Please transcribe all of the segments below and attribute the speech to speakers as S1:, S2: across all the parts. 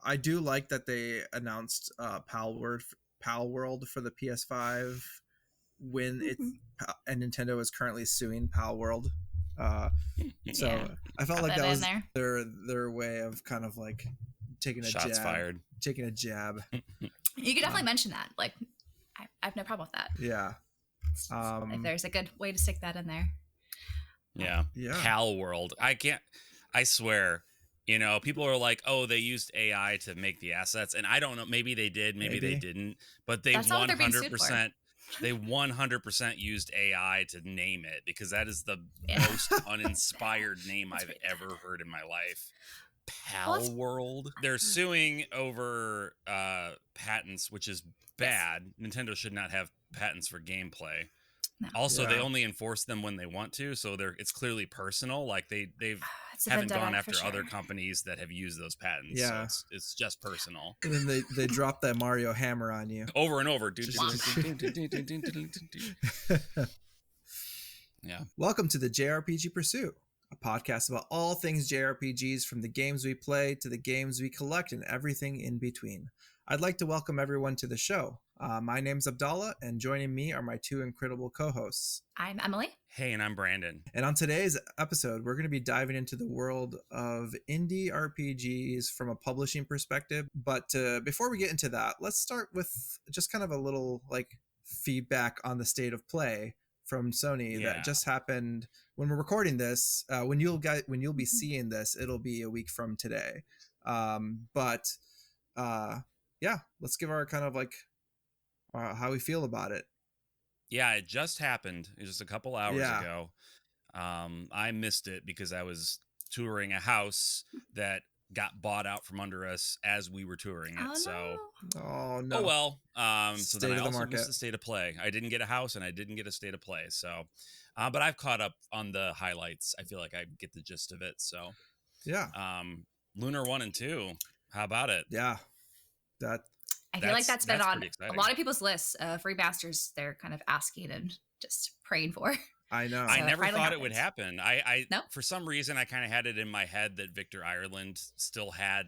S1: I do like that they announced Pal World for the PS5 when and Nintendo is currently suing Pal World. So I felt like that was their way of kind of like taking a
S2: shots
S1: jab.
S2: Fired.
S1: Taking a jab.
S3: You could definitely mention that. Like, I have no problem with that.
S1: Yeah.
S3: If there's a good way to stick that in there.
S2: Yeah. Pal World. I swear, people are like, oh, they used AI to make the assets. And I don't know. Maybe they did. Maybe they didn't. But they 100%. They 100% used AI to name it because that is the most uninspired name I've ever heard in my life. Pal World. They're suing over patents, which is bad. Yes. Nintendo should not have patents for gameplay. No. Also, they only enforce them when they want to, so it's clearly personal. Like they've haven't gone after other companies that have used those patents.
S1: Yeah,
S2: so it's just personal.
S1: And then they drop that Mario hammer on you
S2: over and over. Yeah.
S1: Welcome to the JRPG Pursuit, a podcast about all things JRPGs, from the games we play to the games we collect and everything in between. I'd like to welcome everyone to the show. My name's Abdallah, and joining me are my two incredible co-hosts.
S3: I'm Emily.
S2: Hey, and I'm Branden.
S1: And on today's episode, we're going to be diving into the world of indie RPGs from a publishing perspective. But before we get into that, let's start with just kind of a little feedback on the state of play from Sony that just happened when we're recording this. When you'll be seeing this, it'll be a week from today. Let's give our kind of how we feel about it.
S2: Yeah, it just happened. It was just a couple hours ago. I missed it because I was touring a house that got bought out from under us as we were touring it.
S1: Oh no.
S2: Oh well. So then I also missed the state of play. I didn't get a house and I didn't get a state of play. So, but I've caught up on the highlights. I feel like I get the gist of it. So
S1: yeah.
S2: Lunar 1 and 2. How about it?
S1: Yeah.
S3: I feel like that's been on a lot of people's lists of remasters they're kind of asking and just praying for.
S1: I know.
S2: I never thought it would happen. I for some reason, I kind of had it in my head that Victor Ireland still had,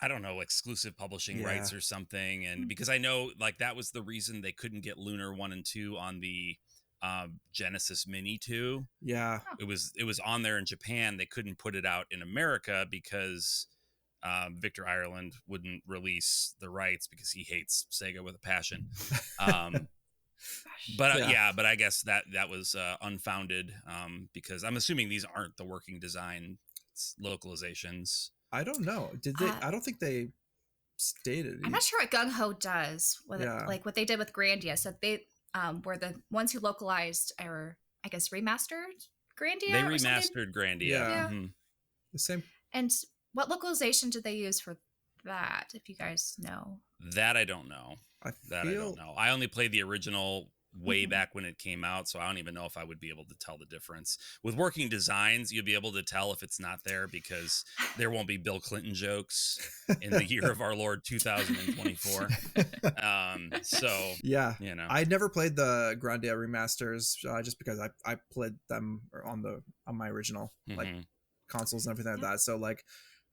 S2: I don't know, exclusive publishing rights or something. And because I know that was the reason they couldn't get Lunar 1 and 2 on the Genesis Mini 2.
S1: Yeah.
S2: It was on there in Japan. They couldn't put it out in America because Victor Ireland wouldn't release the rights because he hates Sega with a passion. But I guess that was unfounded because I'm assuming these aren't the working design localizations.
S1: I don't know. Did they? I don't think they stated.
S3: I'm not sure what Gung Ho does. What they did with Grandia. So they were the ones who localized, or I guess remastered Grandia.
S2: They remastered Grandia.
S1: Yeah. Mm-hmm. The same.
S3: And what localization did they use for that, if you guys know?
S2: That I don't know. I don't know. I only played the original way back when it came out, so I don't even know if I would be able to tell the difference. With working designs, you'll be able to tell if it's not there because there won't be Bill Clinton jokes in the year of our Lord 2024.
S1: I never played the Grandia remasters just because I played them on my original consoles and everything like that. So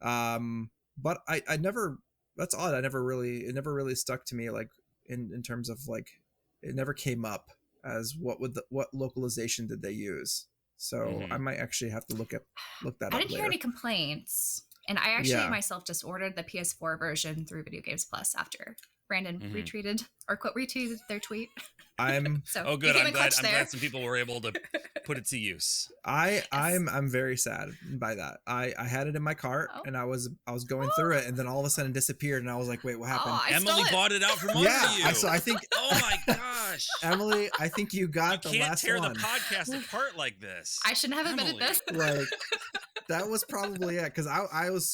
S1: but I never. That's odd. It never really stuck to me in terms of it never came up as what localization did they use. So I might actually have to look that up.
S3: I didn't hear any complaints, and I actually myself just ordered the PS4 version through Video Games Plus after Branden retweeted their tweet.
S1: I'm
S2: oh good. I'm glad some people were able to put it to use.
S1: I'm very sad by that. I had it in my cart and I was going through it, and then all of a sudden it disappeared, and I was like, wait, what happened?
S2: Emily bought it out from under you.
S1: So I think.
S2: Oh my gosh,
S1: Emily, I think you got the last one.
S2: You can't tear the podcast apart like this.
S3: I shouldn't have admitted this.
S1: That was probably it, because I was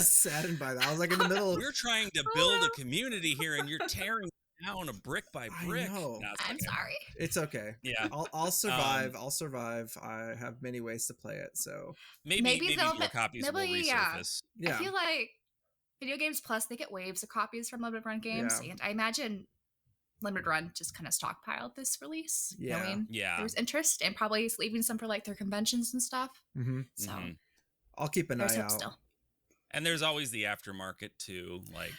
S1: saddened by that. I was in the middle.
S2: We're trying to build a community here, and you're tearing down a brick by brick.
S1: I know.
S3: No, I'm sorry.
S1: It's okay.
S2: Yeah,
S1: I'll survive. I'll survive. I have many ways to play it, so
S2: maybe your copies will resurface.
S3: Yeah. I feel like Video Games Plus, they get waves of copies from Limited Run games, and I imagine Limited Run just kind of stockpiled this release, knowing there's interest, and probably leaving some for their conventions and stuff.
S1: Mm-hmm.
S3: So
S1: I'll keep an eye out.
S3: Still.
S2: And there's always the aftermarket too. Like,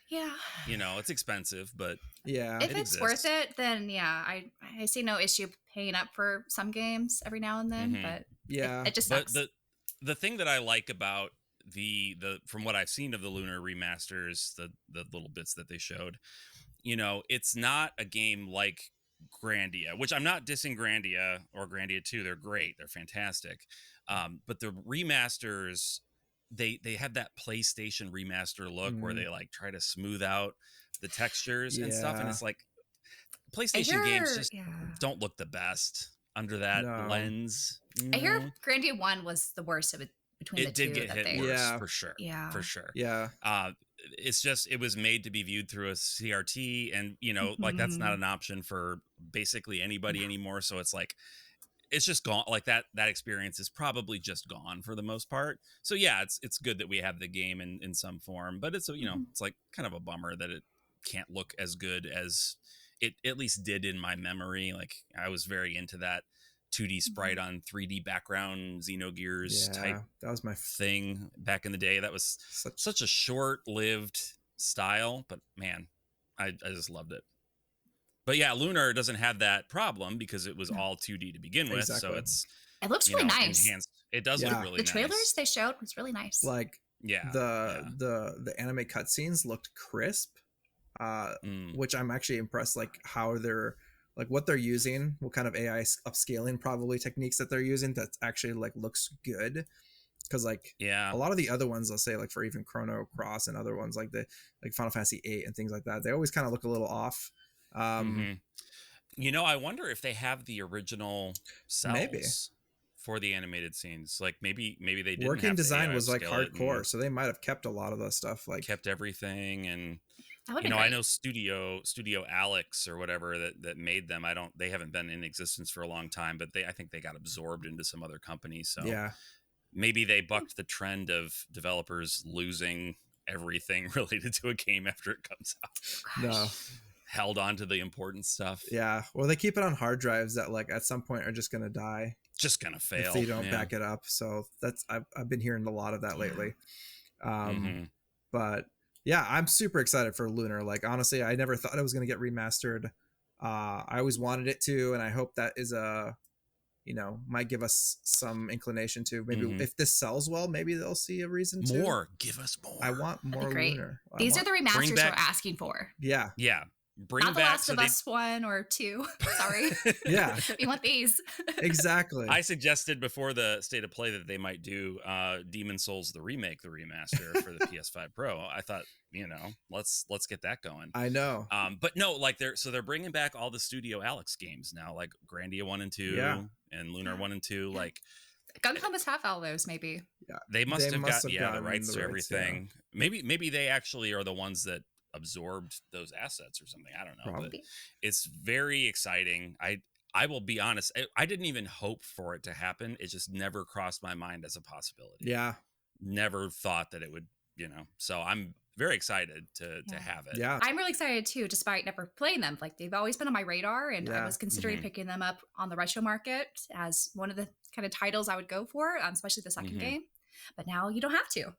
S3: yeah,
S2: it's expensive, but
S3: if it's worth it, then I see no issue paying up for some games every now and then. But it just sucks.
S2: But the thing that I like about the from what I've seen of the Lunar remasters, the little bits that they showed, it's not a game like Grandia, which I'm not dissing Grandia or Grandia 2. They're great. They're fantastic. But the remasters, they have that PlayStation remaster look where they like try to smooth out the textures and stuff. And it's like PlayStation games just don't look the best under that lens.
S3: I hear Grandia 1 was the worst of it between the two.
S2: It did get hit worse, for sure.
S3: Yeah.
S2: For sure.
S1: Yeah.
S2: It's just, it was made to be viewed through a CRT, and like that's not an option for basically anybody anymore. So it's like, it's just gone. Like that experience is probably just gone for the most part. So yeah, it's good that we have the game in some form, but it's it's like kind of a bummer that it can't look as good as it at least did in my memory. Like I was very into that 2D sprite on 3D background Xenogears type.
S1: That was my
S2: thing back in the day. That was such a short-lived style, but man, I just loved it. But yeah, Lunar doesn't have that problem because it was all 2D to begin with, so
S3: it looks really nice.
S2: Enhanced. It does look really nice.
S3: The trailers they showed was really nice.
S1: Like the anime cutscenes looked crisp, which I'm actually impressed. Like how they're what they're using, what kind of AI upscaling probably techniques that they're using that actually looks good. Because a lot of the other ones, let's say for even Chrono Cross and other ones like Final Fantasy VIII and things like that, they always kind of look a little off.
S2: I wonder if they have the original cells for the animated scenes. Like maybe they didn't.
S1: Working design was hardcore, so they might have kept a lot of the stuff.
S2: Kept everything, and I know Studio Alex or whatever that made them. They haven't been in existence for a long time, but I think they got absorbed into some other company. So maybe they bucked the trend of developers losing everything related to a game after it comes out.
S1: No.
S2: Held on to the important stuff.
S1: Yeah. Well, they keep it on hard drives that at some point are just going to die.
S2: Just going to fail.
S1: If they don't back it up. So I've been hearing a lot of that lately. But yeah, I'm super excited for Lunar. Honestly, I never thought it was going to get remastered. I always wanted it to, and I hope that is might give us some inclination to maybe if this sells well, maybe they'll see a reason to.
S2: More. Give us more.
S1: I want more Lunar.
S3: These are the remasters we're asking for.
S1: Yeah.
S2: Yeah.
S3: Not the Last of Us 1 or 2. Sorry.
S1: Yeah.
S3: We want these.
S1: Exactly.
S2: I suggested before the State of Play that they might do Demon Souls the remaster for the PS5 Pro. I thought, let's get that going.
S1: I know.
S2: But no, they're bringing back all the Studio Alex games now, like Grandia 1 and 2 and Lunar 1 and 2.
S3: Gunpla must have all those, maybe.
S1: Yeah.
S2: They must have got the rights to everything. Yeah. Maybe they actually are the ones that absorbed those assets or something. I don't know.
S1: Probably.
S2: But it's very exciting. I will be honest, I didn't even hope for it to happen. It just never crossed my mind as a possibility.
S1: Yeah.
S2: Never thought that it would, so I'm very excited to have it.
S1: Yeah.
S3: I'm really excited too, despite never playing them. They've always been on my radar, and I was considering picking them up on the retro market as one of the kind of titles I would go for, especially the second game. But now you don't have to.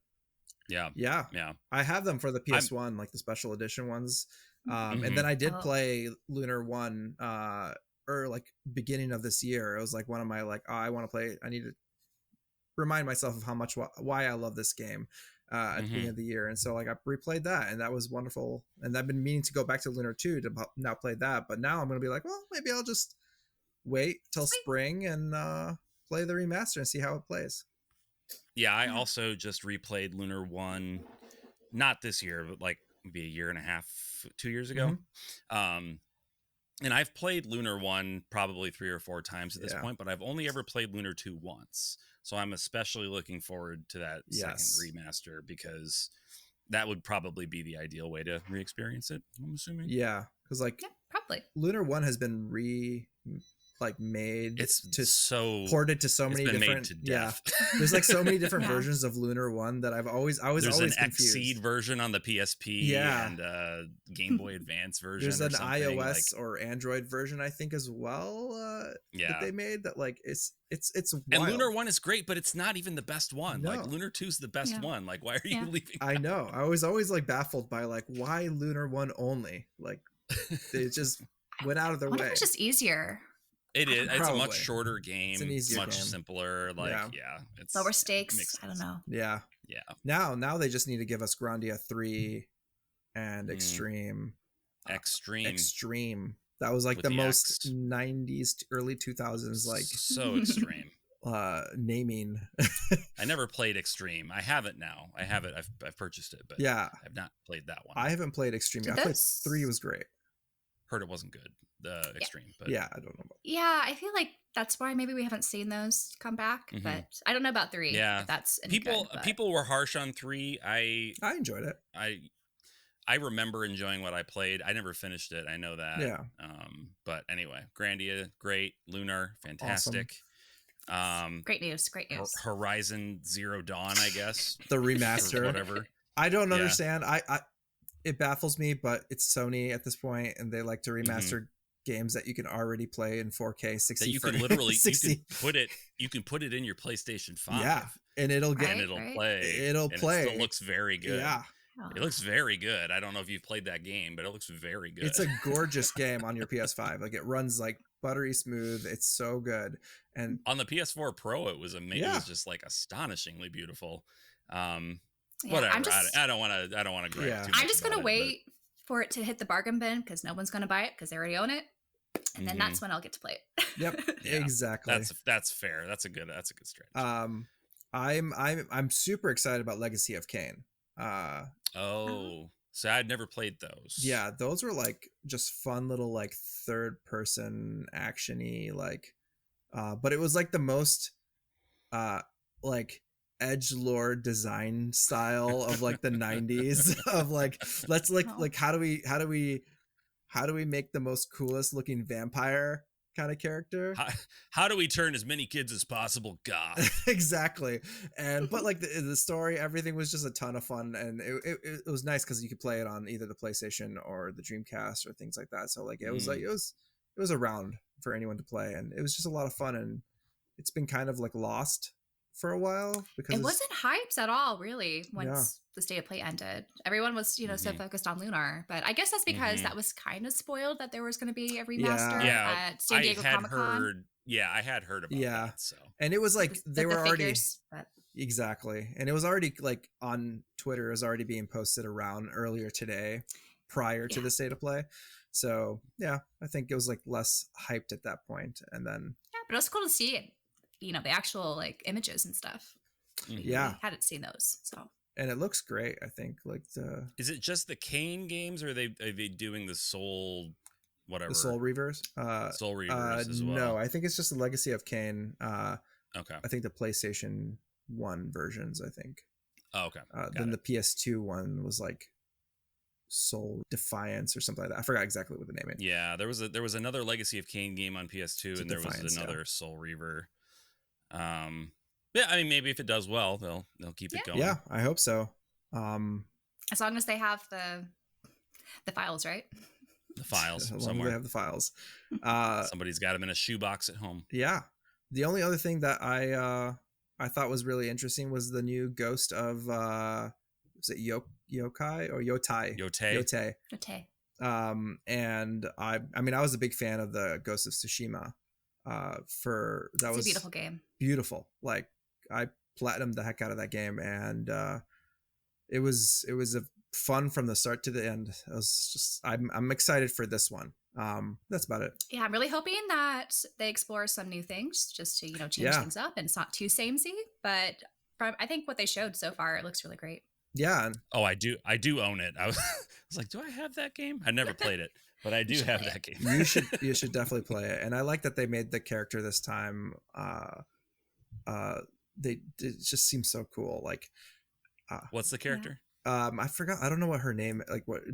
S2: Yeah.
S1: I have them for the PS1, the special edition ones. And then I did play Lunar 1 or beginning of this year. It was one of my I want to play. I need to remind myself of how much why I love this game at the beginning of the year. And so I replayed that, and that was wonderful. And I've been meaning to go back to Lunar 2 to now play that. But now I'm going to be well, maybe I'll just wait till spring and play the remaster and see how it plays.
S2: Yeah, I also just replayed Lunar 1, not this year, but maybe a year and a half, 2 years ago. And I've played Lunar 1 probably 3 or 4 times at this point, but I've only ever played Lunar 2 once. So I'm especially looking forward to that second remaster, because that would probably be the ideal way to re-experience it, I'm assuming.
S1: Yeah, because
S3: probably.
S1: Lunar 1 has been like made
S2: it's
S1: ported to so many different there's like so many different versions of Lunar 1 that I was always confused.
S2: Xseed version on the PSP and Game Boy Advance version.
S1: There's an iOS or Android version I think as well that they made that like it's wild.
S2: And Lunar 1 is great, but it's not even the best one. Like Lunar 2 is the best one. Like why are you leaving
S1: I know. I was always like baffled by like why Lunar 1 only? Like they just went out of their way.
S3: It's just easier.
S2: It is. It's a much shorter game. It's an easier much game. Simpler. Like, it's
S3: lower stakes. I don't know.
S1: Yeah. Now they just need to give us Grandia 3 and Extreme.
S2: Extreme.
S1: That was like with the most 90s, early 2000s, like
S2: so extreme.
S1: Naming.
S2: I never played Extreme. I have it now. I have it. I've purchased it, but I've not played that one.
S1: I haven't played Extreme. I played 3. Was great.
S2: Heard it wasn't good. The Extreme, but
S1: I don't know about.
S3: I feel like that's why maybe we haven't seen those come back, but I don't know about 3.
S2: Yeah,
S3: that's
S2: people were harsh on 3. I
S1: enjoyed it.
S2: I remember enjoying what I played. I never finished it. I know that.
S1: Yeah.
S2: But anyway, Grandia, great. Lunar, fantastic.
S3: Awesome. Great news.
S2: Horizon Zero Dawn, I guess.
S1: The remaster,
S2: whatever.
S1: I don't understand. It baffles me, but it's Sony at this point, and they like to remaster games that you can already play in 4K 60
S2: that you can literally 60. you can put it in your PlayStation 5
S1: and it'll
S2: play
S1: it still
S2: looks very good. It looks very good. I don't know if you've played that game, but it looks very good.
S1: It's a gorgeous game on your PS5. Like it runs like buttery smooth. It's so good. And
S2: on the PS4 Pro it was amazing. It was just like astonishingly beautiful. Whatever. I don't want to gripe too much.
S3: I'm just gonna wait for it to hit the bargain bin because no one's gonna buy it because they already own it, and then that's when I'll get to play it.
S1: Yep, exactly.
S2: That's fair. That's a good strategy.
S1: I'm super excited about Legacy of Kain.
S2: So I'd never played those.
S1: Yeah, those were like just fun little like third person actiony like, but it was like the most like edgelord design style of like the 90s of like let's like how do we make the most coolest looking vampire kind of character.
S2: How do we turn as many kids as possible goth?
S1: Exactly. And but like the story, everything was just a ton of fun, and it was nice because you could play it on either the PlayStation or the Dreamcast or things like that. So like it was like it was around for anyone to play, and it was just a lot of fun. And it's been kind of like lost for a while because
S3: it wasn't hyped at all really once the state of play ended. Everyone was so focused on Lunar, but I guess that's because that was kind of spoiled that there was going to be a remaster at San Diego Comic-Con.
S2: I had heard about that. So
S1: and it was like they were already
S3: but...
S1: exactly, and it was already like on Twitter. It was already being posted around earlier today, prior to the state of play. So I think it was like less hyped at that point, and then
S3: but it was cool to see it. The actual like images and stuff. We hadn't seen those, so.
S1: And it looks great. I think like
S2: is it just the Kain games, or are they doing the Soul, whatever?
S1: The Soul Reavers.
S2: Soul Reavers as well.
S1: No, I think it's just the Legacy of Kain.
S2: Okay.
S1: I think the PlayStation 1 versions. I think.
S2: Oh, okay.
S1: Then the PS2 one was like Soul Defiance or something like that. I forgot exactly what the name is.
S2: Yeah, there was another Legacy of Kain game on PS2, and there was another Soul Reaver. I mean, maybe if it does well, they'll keep it going.
S1: Yeah, I hope so.
S3: As long as they have the files, right?
S2: The files
S1: as
S2: somewhere.
S1: They have the files.
S2: Somebody's got them in a shoebox at home.
S1: Yeah. The only other thing that I thought was really interesting was the new Ghost of was it Yokai or Yotai?
S3: Yotai.
S1: And I mean I was a big fan of the Ghost of Tsushima. It's a
S3: beautiful game.
S1: Beautiful. Like I platinumed the heck out of that game, and it was a fun from the start to the end. I was just I'm excited for this one. That's about it.
S3: Yeah, I'm really hoping that they explore some new things just to change things up, and it's not too samey. But I think what they showed so far, it looks really great.
S1: Yeah.
S2: Oh, I do own it. I was like, do I have that game? I never played it. But I do have that game.
S1: You should definitely play it. And I like that they made the character this time. It just seems so cool. Like,
S2: what's the character?
S1: I forgot. I don't know what her name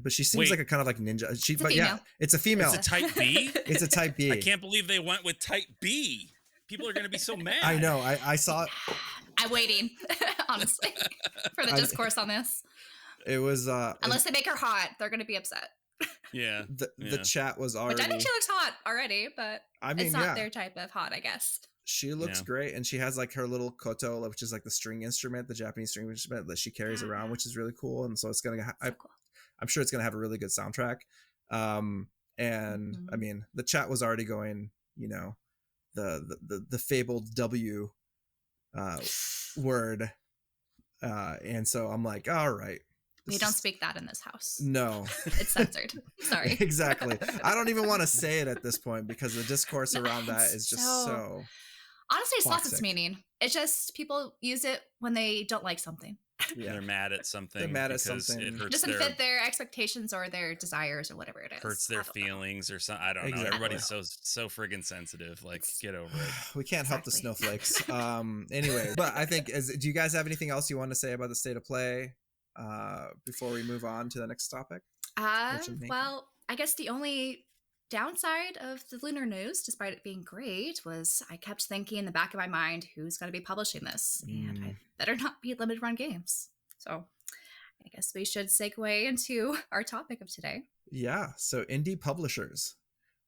S1: but she seems like a kind of like ninja. It's a female.
S2: It's a type B.
S1: It's a type B.
S2: I can't believe they went with type B. People are gonna be so mad.
S1: I know. I saw it.
S3: I'm waiting, honestly, for the discourse on this.
S1: It was
S3: unless they make her hot, they're gonna be upset.
S1: Yeah. The chat was already.
S3: Which I think she looks hot already, but it's not their type of hot, I guess.
S1: She looks great, and she has like her little koto, which is like the string instrument, the Japanese string instrument that she carries around, which is really cool. And so it's gonna, cool. I'm sure it's gonna have a really good soundtrack. And I mean, the chat was already going, the fabled W word, and so I'm like, all right.
S3: We don't speak that in this house.
S1: No.
S3: It's censored. Sorry.
S1: Exactly. I don't even want to say it at this point because the discourse around that is just so
S3: honestly, it's lost its meaning. It's just people use it when they don't like something.
S2: Yeah. They're mad at something.
S1: They're mad at something.
S3: It doesn't fit their expectations or their desires or whatever it is.
S2: Hurts their feelings or something. I don't know. Everybody's so friggin' sensitive. Like, get over it.
S1: We can't help the snowflakes. Anyway, but I think, do you guys have anything else you want to say about the state of play before we move on to the next topic?
S3: Well, I guess the only downside of the Lunar news, despite it being great, was I kept thinking in the back of my mind, who's going to be publishing this? And I better not be limited run games. So I guess we should segue into our topic of today.
S1: Yeah. So indie publishers,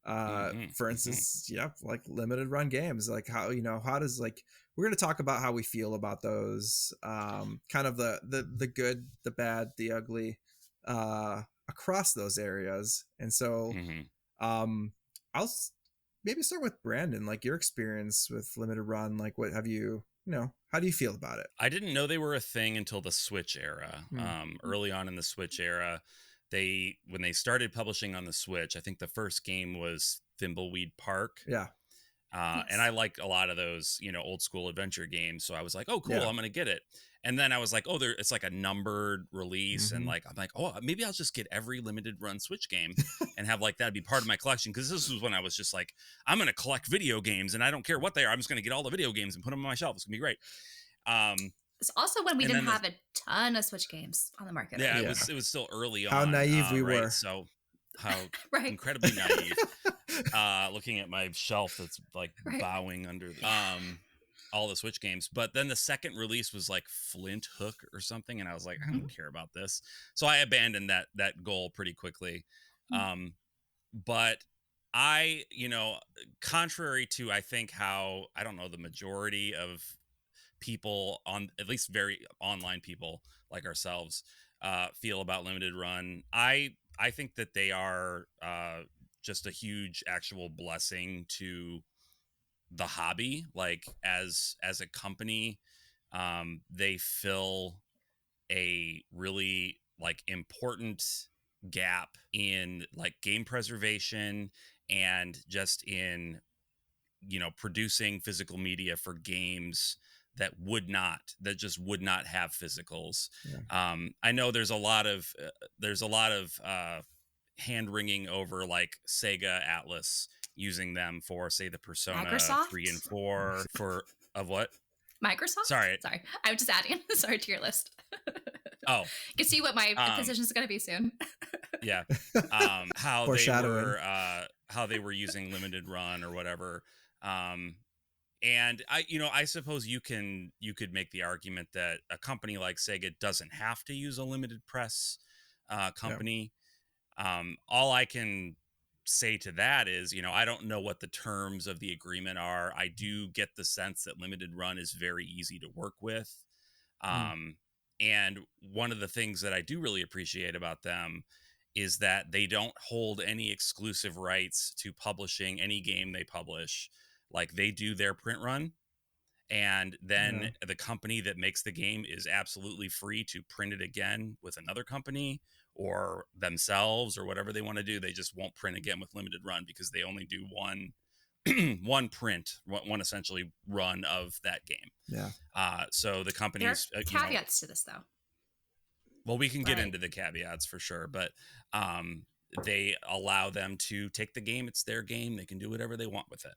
S1: for instance, like limited run games, like how does we're going to talk about how we feel about those, kind of the good, the bad, the ugly, across those areas. And so, I'll maybe start with Branden, like your experience with limited run, like what have you, how do you feel about it?
S2: I didn't know they were a thing until the Switch era. Early on in the Switch era, when they started publishing on the Switch, I think the first game was Thimbleweed Park.
S1: Yeah.
S2: And I like a lot of those, old school adventure games. So I was like, oh, cool, I'm going to get it. And then I was like, oh, it's like a numbered release. And I'm like, oh, maybe I'll just get every limited run Switch game and have that'd be part of my collection. Because this was when I was just like, I'm going to collect video games and I don't care what they are. I'm just going to get all the video games and put them on my shelf. It's going to be great.
S3: It's also when we didn't have a ton of Switch games on the market.
S2: Yeah, it was still early on.
S1: How naive we were.
S2: So how incredibly naive. Looking at my shelf that's bowing under all the Switch games. But then the second release was like Flint Hook or something, and I was like, I don't care about this. So I abandoned that goal pretty quickly. But I, contrary to I think how, I don't know, the majority of people at least very online people like ourselves feel about limited run, I think that they are just a huge actual blessing to the hobby. Like as a company, they fill a really important gap in game preservation and just in producing physical media for games that just would not have physicals. I know there's a lot of hand wringing over Sega Atlas using them for, say, the Persona
S3: Microsoft?
S2: 3 and 4 of what?
S3: Microsoft?
S2: Sorry.
S3: I'm just adding to your list.
S2: Oh,
S3: you can see what my position is going to be soon.
S2: Yeah. How they were using limited run or whatever. And I suppose you could make the argument that a company like Sega doesn't have to use a limited press company. All I can say to that is, I don't know what the terms of the agreement are. I do get the sense that limited run is very easy to work with. And one of the things that I do really appreciate about them is that they don't hold any exclusive rights to publishing any game they publish. They do their print run, and then the company that makes the game is absolutely free to print it again with another company or themselves or whatever they want to do. They just won't print again with limited run because they only do one print, one essentially run of that game.
S1: Yeah.
S2: So the companies
S3: there are caveats to this though.
S2: Well, we can get into the caveats for sure, but they allow them to take the game. It's their game. They can do whatever they want with it.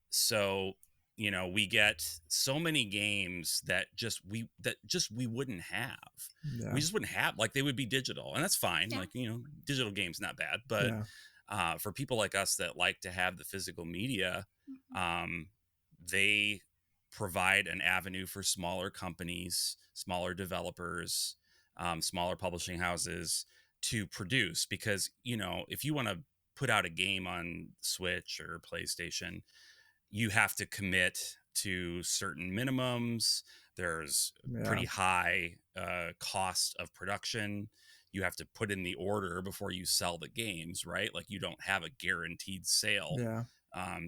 S2: So you know, we get so many games that we wouldn't have. We just wouldn't have, like, they would be digital, and that's fine. Like, you know, digital games not bad, but for people like us that like to have the physical media, they provide an avenue for smaller companies, smaller developers, smaller publishing houses to produce. Because, you know, if you want to put out a game on Switch or PlayStation, you have to commit to certain minimums. There's pretty high cost of production. You have to put in the order before you sell the games, right? Like, you don't have a guaranteed sale.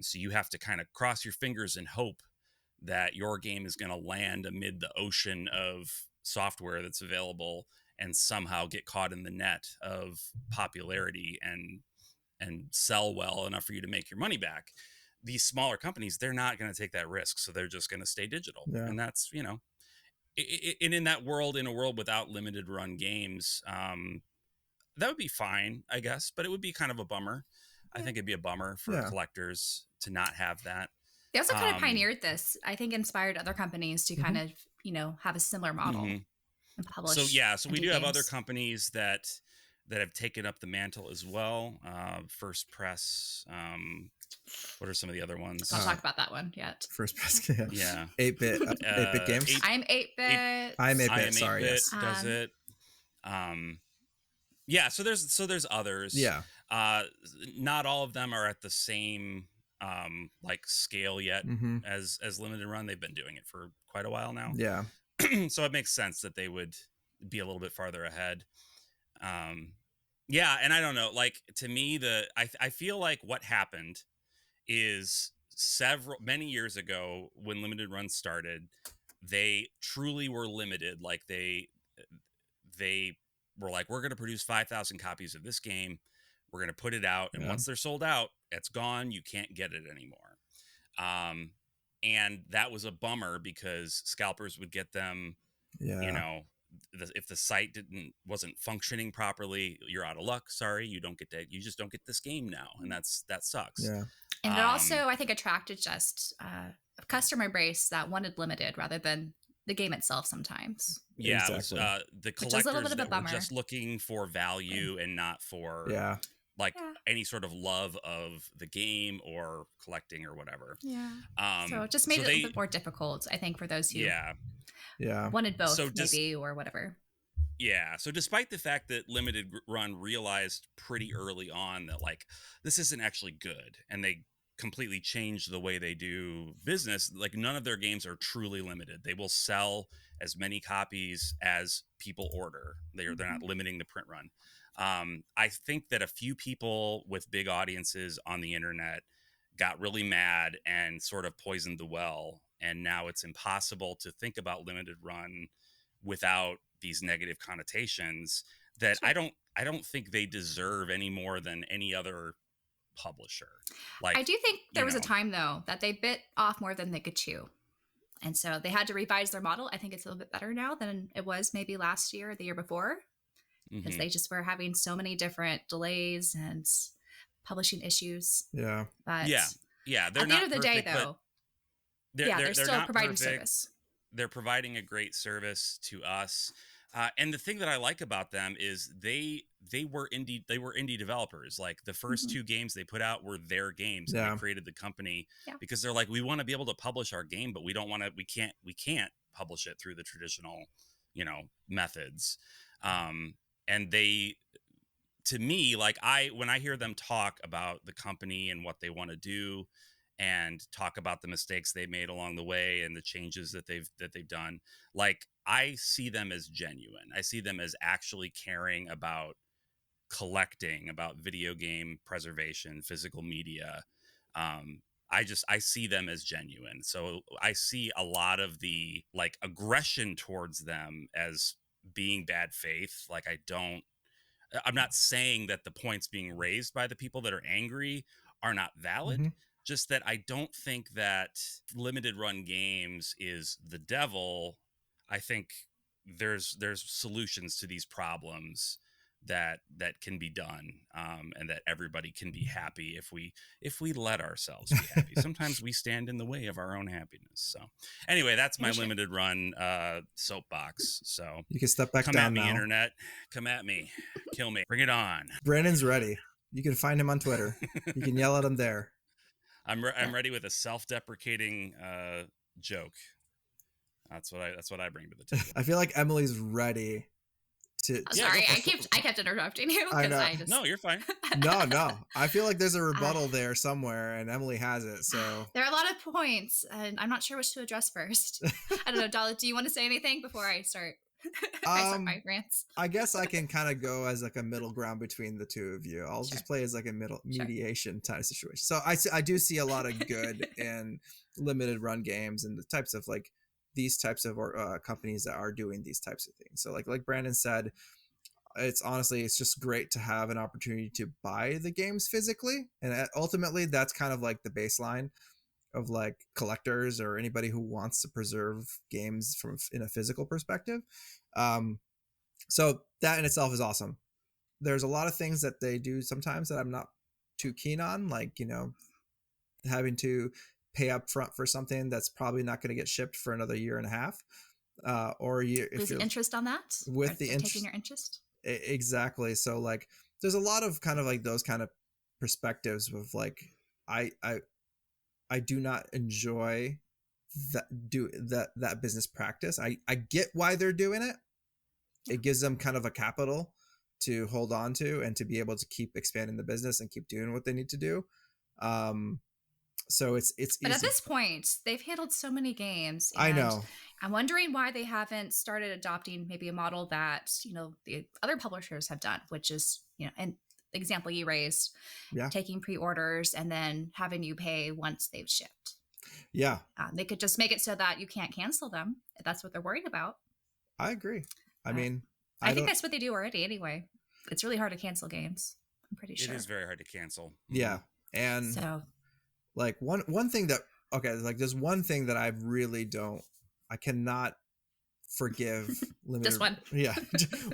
S2: So you have to kind of cross your fingers and hope that your game is going to land amid the ocean of software that's available and somehow get caught in the net of popularity and sell well enough for you to make your money back. These smaller companies, they're not going to take that risk, so they're just going to stay digital. And that's, you know, and in that world, in a world without limited run games, that would be fine, I guess, but it would be kind of a bummer. I think it'd be a bummer for collectors to not have that.
S3: They also kind of pioneered this. I think inspired other companies to kind of, you know, have a similar model and publish.
S2: So we do have other companies that have taken up the mantle as well. First Press. What are some of the other ones?
S3: I'll talk about that one yet.
S1: First Press. 8-bit. 8-bit games.
S3: I'm 8-bit.
S1: I'm 8-bit. Sorry. Yes.
S2: Does it? Yeah. So there's others.
S1: Yeah.
S2: Not all of them are at the same like scale yet as limited run. They've been doing it for quite a while now.
S1: Yeah.
S2: So it makes sense that they would be a little bit farther ahead. Yeah, and I don't know, like, to me, I feel like what happened is many years ago when limited runs started, they truly were limited. Like, they were like, we're going to produce 5,000 copies of this game. We're going to put it out. And once they're sold out, it's gone. You can't get it anymore. And that was a bummer because scalpers would get them, you know, if the site wasn't functioning properly, you're out of luck. Sorry, you just don't get this game now. And that sucks.
S3: Yeah. And it also, I think, attracted just a customer base that wanted limited rather than the game itself sometimes.
S2: Yeah, exactly. It was, the collectors that were just looking for value and not for any sort of love of the game or collecting or whatever.
S3: Yeah. So it just made it a little bit more difficult, I think, for those who wanted both, maybe, or whatever.
S2: Yeah. So despite the fact that limited run realized pretty early on that, like, this isn't actually good, and they completely changed the way they do business, like, none of their games are truly limited. They will sell as many copies as people order. They're not limiting the print run. I think that a few people with big audiences on the internet got really mad and sort of poisoned the well. And now it's impossible to think about limited run without these negative connotations that I don't think they deserve any more than any other publisher. Like,
S3: I do think there was a time, though, that they bit off more than they could chew. And so they had to revise their model. I think it's a little bit better now than it was maybe last year or the year before, because they just were having so many different delays and publishing issues.
S1: Yeah.
S3: But
S2: yeah. They're
S3: at the end of the day, though, they're still providing service.
S2: They're providing a great service to us. And the thing that I like about them is they were indie developers. Like, the first two games they put out were their games. And they created the company because they're like, we want to be able to publish our game, but we can't publish it through the traditional, methods. And they, to me, like, when I hear them talk about the company and what they want to do, and talk about the mistakes they made along the way and the changes that they've done, like, I see them as genuine. I see them as actually caring about collecting, about video game preservation, physical media. I see them as genuine. So I see a lot of the, like, aggression towards them as being bad faith. Like, I'm not saying that the points being raised by the people that are angry are not valid. Just that I don't think that limited run games is the devil. I think there's solutions to these problems that can be done, and that everybody can be happy if we let ourselves be happy. Sometimes we stand in the way of our own happiness. So anyway, that's my limited run soapbox. So
S1: you can step back
S2: come
S1: down
S2: at me,
S1: now.
S2: internet. Come at me. Kill me. Bring it on.
S1: Branden's ready. You can find him on Twitter. You can yell at him there.
S2: I'm ready with a self-deprecating joke. That's what I bring to the table.
S1: I feel like Emily's ready.
S3: Sorry, I kept interrupting you.
S1: I know.
S2: No, you're fine.
S1: No. I feel like there's a rebuttal there somewhere, and Emily has it. So
S3: there are a lot of points, and I'm not sure which to address first. I don't know, Dolly. Do you want to say anything before I start? I start my rants.
S1: I guess I can kind of go as like a middle ground between the two of you. I'll just play as like a mediation type of situation. So I do see a lot of good in limited run games and the types of like these types of companies that are doing these types of things. So like Branden said, it's just great to have an opportunity to buy the games physically, and ultimately that's kind of like the baseline of like collectors or anybody who wants to preserve games in a physical perspective. So that in itself is awesome. There's a lot of things that they do sometimes that I'm not too keen on, like, you know, having to pay up front for something that's probably not going to get shipped for another year and a half, or a year.
S3: Losing interest on that?
S1: With the
S3: taking your interest?
S1: Exactly. So like, there's a lot of kind of like those kind of perspectives of like, I do not enjoy that business practice. I get why they're doing it. It gives them kind of a capital to hold on to and to be able to keep expanding the business and keep doing what they need to do. So it's
S3: but easy. At this point they've handled so many games, and
S1: I know,
S3: I'm wondering why they haven't started adopting maybe a model that, you know, the other publishers have done, which is, you know, and the example you raised, taking pre-orders and then having you pay once they've shipped. They could just make it so that you can't cancel them if that's what they're worried about.
S1: I agree. I mean,
S3: I think that's what they do already anyway. It's really hard to cancel games, I'm pretty sure.
S2: It is very hard to cancel.
S1: Yeah. And so like one thing that, like there's one thing that I cannot forgive limited.
S3: Just one.
S1: Yeah.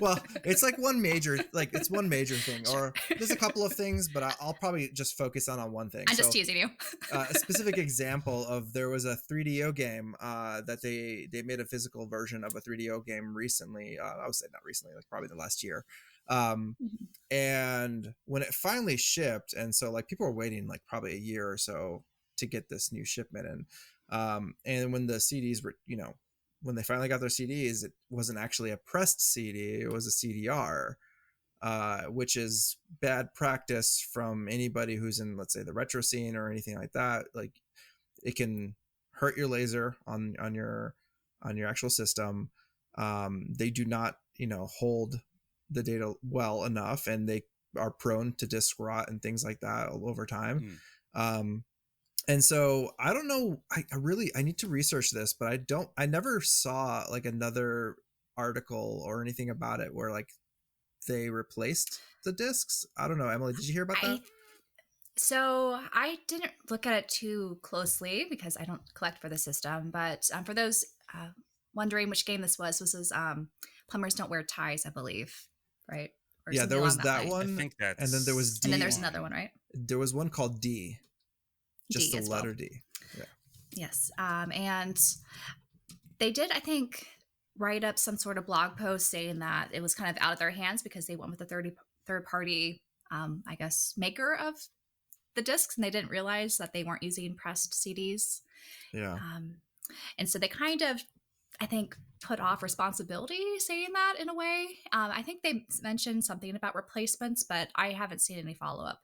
S1: Well, it's like it's one major thing, or there's a couple of things, but I'll probably just focus on one thing.
S3: I'm just teasing you.
S1: A specific example of, there was a 3DO game that they made a physical version of a 3DO game recently. I would say not recently, like probably the last year. And when it finally shipped, and so like people were waiting like probably a year or so to get this new shipment in, and when the CDs were, you know, when they finally got their CDs, it wasn't actually a pressed CD, it was a CDR, which is bad practice from anybody who's in, let's say, the retro scene or anything like that. Like, it can hurt your laser on your actual system. They do not, you know, hold the data well enough, and they are prone to disk rot and things like that over time. And so I don't know, I need to research this, but I never saw like another article or anything about it where like they replaced the discs. I don't know, Emily, did you hear about that?
S3: So I didn't look at it too closely because I don't collect for the system, but for those wondering which game this was Plumbers Don't Wear Ties, I believe, right? Or
S1: yeah, there was that one.
S2: I think that's...
S1: And then there was D.
S3: And then there's another one, right?
S1: There was one called D. Just
S3: D
S1: the letter D. Yeah.
S3: Yes. And they did, I think, write up some sort of blog post saying that it was kind of out of their hands because they went with a third party, I guess, maker of the discs, and they didn't realize that they weren't using pressed CDs.
S1: Yeah.
S3: And so they kind of, I think, put off responsibility saying that in a way. I think they mentioned something about replacements, but I haven't seen any follow-up.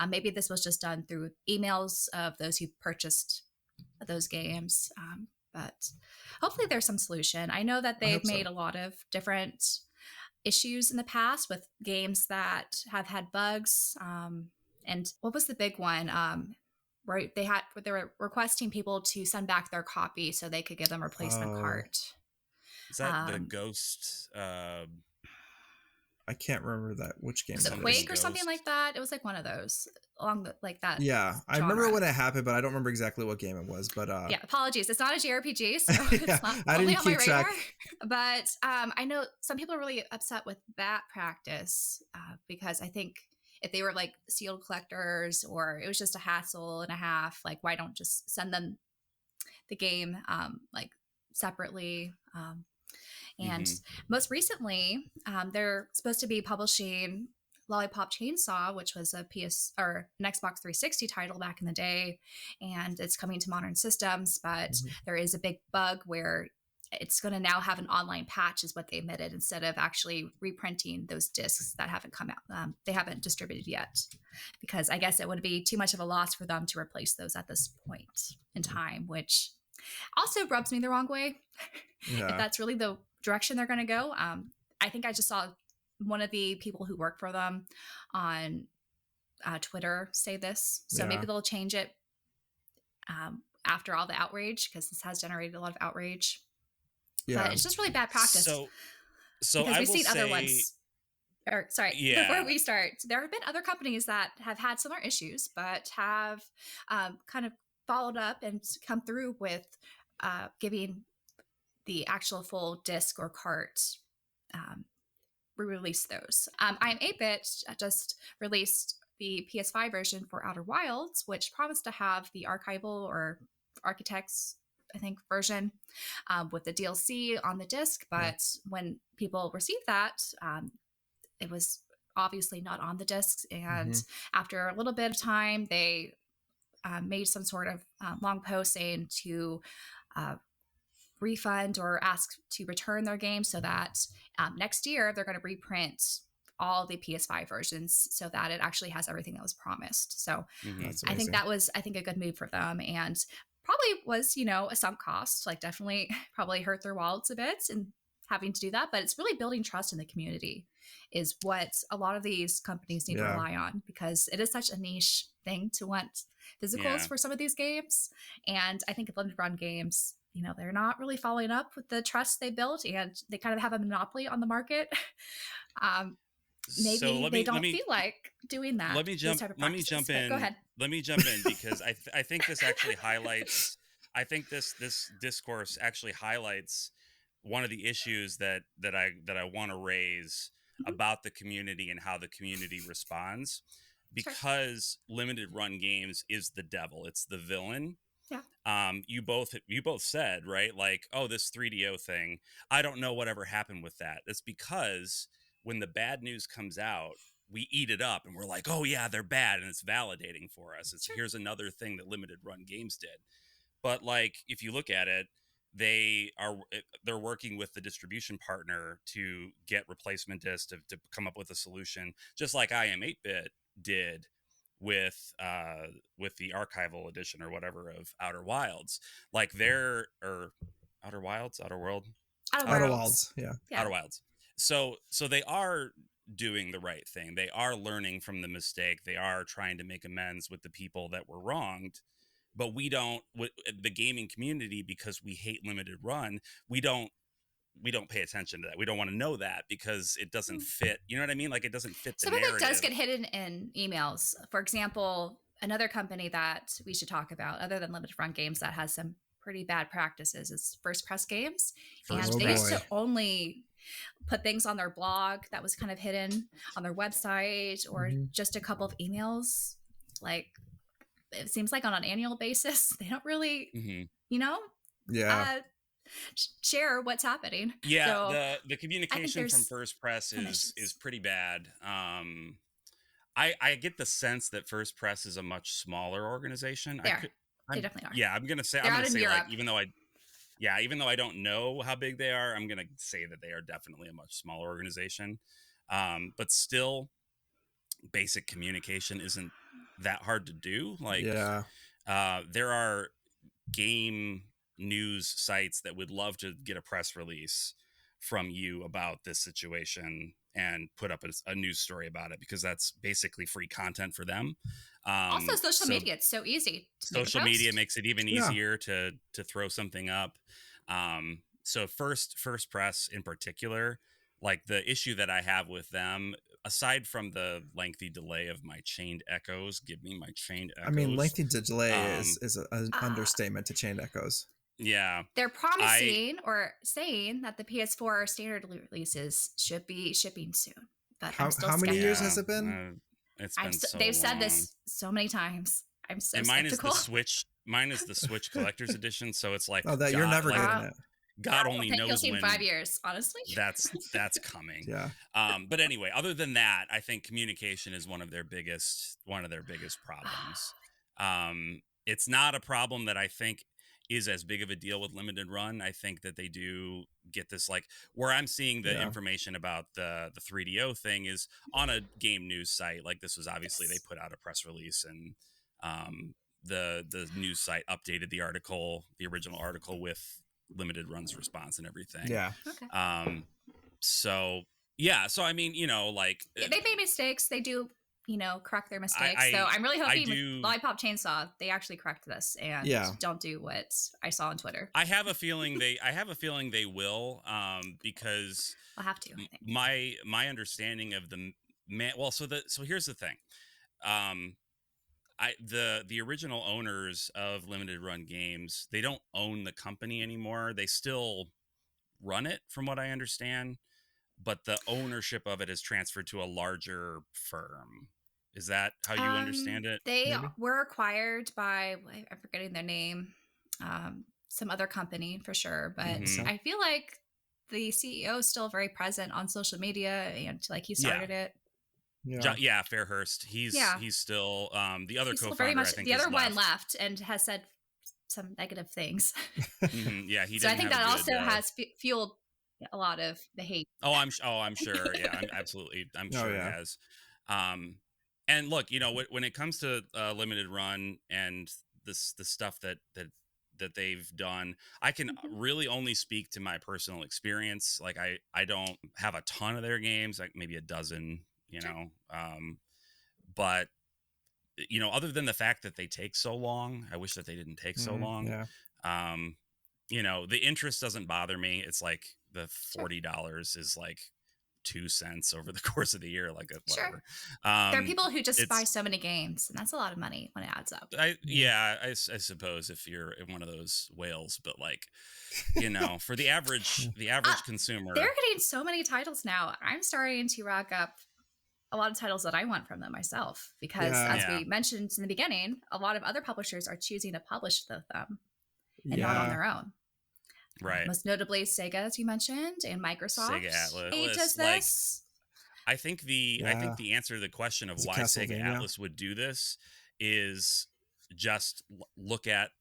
S3: Maybe this was just done through emails of those who purchased those games. But hopefully there's some solution. I know that they've made a lot of different issues in the past with games that have had bugs. And what was the big one? Right, they were requesting people to send back their copy so they could give them a replacement cart.
S2: Is that the Ghost?
S1: I I can't remember which game.
S3: Was it Quake or something like that? It was like one of those along like that.
S1: Yeah, I remember when it happened, but I don't remember exactly what game it was. But
S3: yeah, apologies. It's not a JRPG, so it's not
S1: I
S3: only
S1: didn't
S3: on
S1: keep
S3: my radar.
S1: track.
S3: But I know some people are really upset with that practice because I think if they were like sealed collectors or it was just a hassle and a half, like why don't just send them the game like separately? And most recently, they're supposed to be publishing Lollipop Chainsaw, which was a PS or an Xbox 360 title back in the day, and it's coming to modern systems. But there is a big bug where it's going to now have an online patch, is what they admitted, instead of actually reprinting those discs that haven't come out. They haven't distributed yet, because I guess it would be too much of a loss for them to replace those at this point in time, which also rubs me the wrong way. Yeah. If that's really the direction they're going to go. I think I just saw one of the people who work for them on Twitter say this. So maybe they'll change it after all the outrage, because this has generated a lot of outrage. Yeah. But it's just really bad practice.
S2: So
S3: because we've seen other ones. Or sorry, before we start, there have been other companies that have had similar issues, but have kind of followed up and come through with giving the actual full disc or cart. Re-release those. I Am 8-Bit just released the PS5 version for Outer Wilds, which promised to have the archival or architects, I think, version with the DLC on the disc. But when people received that, it was obviously not on the discs. And after a little bit of time, they made some sort of long post saying to refund or ask to return their game, so that next year they're going to reprint all the PS5 versions so that it actually has everything that was promised. So I think that was, a good move for them, and probably was, a sunk cost, like definitely probably hurt their wallets a bit and having to do that. But it's really building trust in the community is what a lot of these companies need to rely on, because it is such a niche thing to want physicals for some of these games. And I think limited run games, they're not really following up with the trust they built, and they kind of have a monopoly on the market. Maybe they don't feel like doing that.
S2: Let me jump in.
S3: Go ahead.
S2: Let me jump in because I think this actually highlights. I think this discourse actually highlights one of the issues that I want to raise about the community and how the community responds, because limited run games is the devil. It's the villain. Yeah. You both said, right? Like, oh, this 3DO thing, I don't know whatever happened with that. It's because when the bad news comes out, we eat it up and we're like, oh yeah, they're bad, and it's validating for us. It's here's another thing that limited run games did. But like, if you look at it, they're working with the distribution partner to get replacement discs to come up with a solution, just like I Am 8-Bit did with the archival edition or whatever of Outer Wilds. Like Outer Wilds, Outer World,
S1: Outer Wilds, yeah.
S2: Outer Wilds. So they are doing the right thing. They are learning from the mistake. They are trying to make amends with the people that were wronged. But we don't, the gaming community, because we hate limited run, we don't pay attention to that. We don't want to know that because it doesn't fit. You know what I mean? Like, it doesn't fit the narrative.
S3: Some of it does get hidden in emails. For example, another company that we should talk about, other than limited run games, that has some pretty bad practices, is First Press Games. They used to only put things on their blog that was kind of hidden on their website, or just a couple of emails. Like, it seems like on an annual basis, they don't really, share what's happening.
S2: Yeah, so the communication from First Press is pretty bad. I get the sense that First Press is a much smaller organization.
S3: They definitely are.
S2: Yeah, I'm gonna say like, even though I don't know how big they are, I'm gonna say that they are definitely a much smaller organization. But still, basic communication isn't that hard to do. Like, there are game news sites that would love to get a press release from you about this situation and put up a news story about it, because that's basically free content for them.
S3: Also, social media, it's so easy.
S2: Social media makes it even easier to throw something up. So First Press in particular, like the issue that I have with them, aside from the lengthy delay of my chained echoes, give me my chained echoes.
S1: I mean, lengthy delay is an understatement to chained echoes.
S2: Yeah.
S3: They're promising or saying that the PS4 standard releases should be shipping soon. But
S1: how many years has it been?
S2: It's been so
S3: they've
S2: long.
S3: said this so many times. I'm so
S2: and
S3: skeptical.
S2: Mine is the Switch collector's edition, so it's like
S1: you're never getting it.
S2: God only knows
S3: you'll see
S2: when.
S3: In 5 years, honestly.
S2: That's coming.
S1: Yeah.
S2: But anyway, other than that, I think communication is one of their biggest problems. It's not a problem that I think is as big of a deal with limited run. I think that they do get this, like, where I'm seeing the information about the 3DO thing is on a game news site. Like, this was obviously they put out a press release, and the news site updated the original article with limited runs response and everything.
S1: Yeah.
S3: Okay.
S2: So I mean, like,
S3: they made mistakes. They do, correct their mistakes. So I'm really hoping with Lollipop Chainsaw, they actually correct this and don't do what I saw on Twitter.
S2: I have a feeling they will, because
S3: I'll have to. I think.
S2: My understanding of so here's the thing. The original owners of limited run games, they don't own the company anymore. They still run it, from what I understand, but the ownership of it is transferred to a larger firm. Is that how you understand it?
S3: They were acquired by, I'm forgetting their name, some other company for sure, but I feel like the CEO is still very present on social media, and like he started it.
S2: Yeah, Fairhurst. He's still the other co-founder.
S3: Very much,
S2: I think
S3: the other one left and has said some negative things.
S2: Yeah, he.
S3: So I think that also has fueled a lot of the hate.
S2: I'm sure. Yeah, absolutely. I'm sure it has. And look, when it comes to limited run and the stuff that they've done, I can really only speak to my personal experience. Like, I don't have a ton of their games, like maybe a dozen. But other than the fact that they take so long, I wish that they didn't take so long. The interest doesn't bother me. It's like the $40 is like 2 cents over the course of the year, like whatever.
S3: There are people who just buy so many games, and that's a lot of money when it adds up.
S2: I suppose if you're one of those whales, but like, for the average consumer,
S3: they're getting so many titles now. I'm starting to rack up a lot of titles that I want from them myself, because as we mentioned in the beginning, a lot of other publishers are choosing to publish them and not on their own.
S2: Right.
S3: Most notably Sega, as you mentioned, and Microsoft.
S2: Sega Atlas
S3: does this.
S2: I think the answer to the question of why Sega Atlas would do this is just look at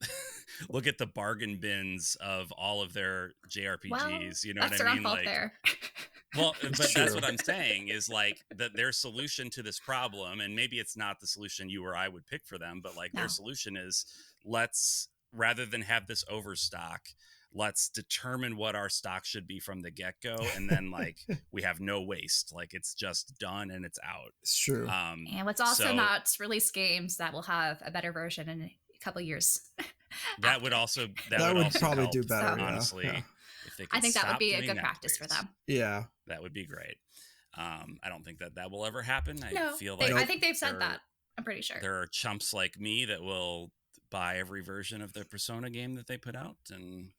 S2: the bargain bins of all of their JRPGs.
S3: Well,
S2: what I mean?
S3: Like, there.
S2: Well, but that's what I'm saying is like that their solution to this problem, and maybe it's not the solution you or I would pick for them, but like their solution is, rather than have this overstock, let's determine what our stock should be from the get-go, and then like we have no waste, like it's just done and it's out.
S1: It's true.
S3: And let's also not release games that will have a better version in a couple of years.
S2: that would
S1: probably
S2: help,
S1: do better,
S2: honestly.
S1: Yeah.
S2: If they
S3: I think that would be a good practice for them.
S1: Yeah,
S2: that would be great. I don't think that will ever happen.
S3: I think they've said that. I'm pretty sure
S2: there are chumps like me that will buy every version of the Persona game that they put out, and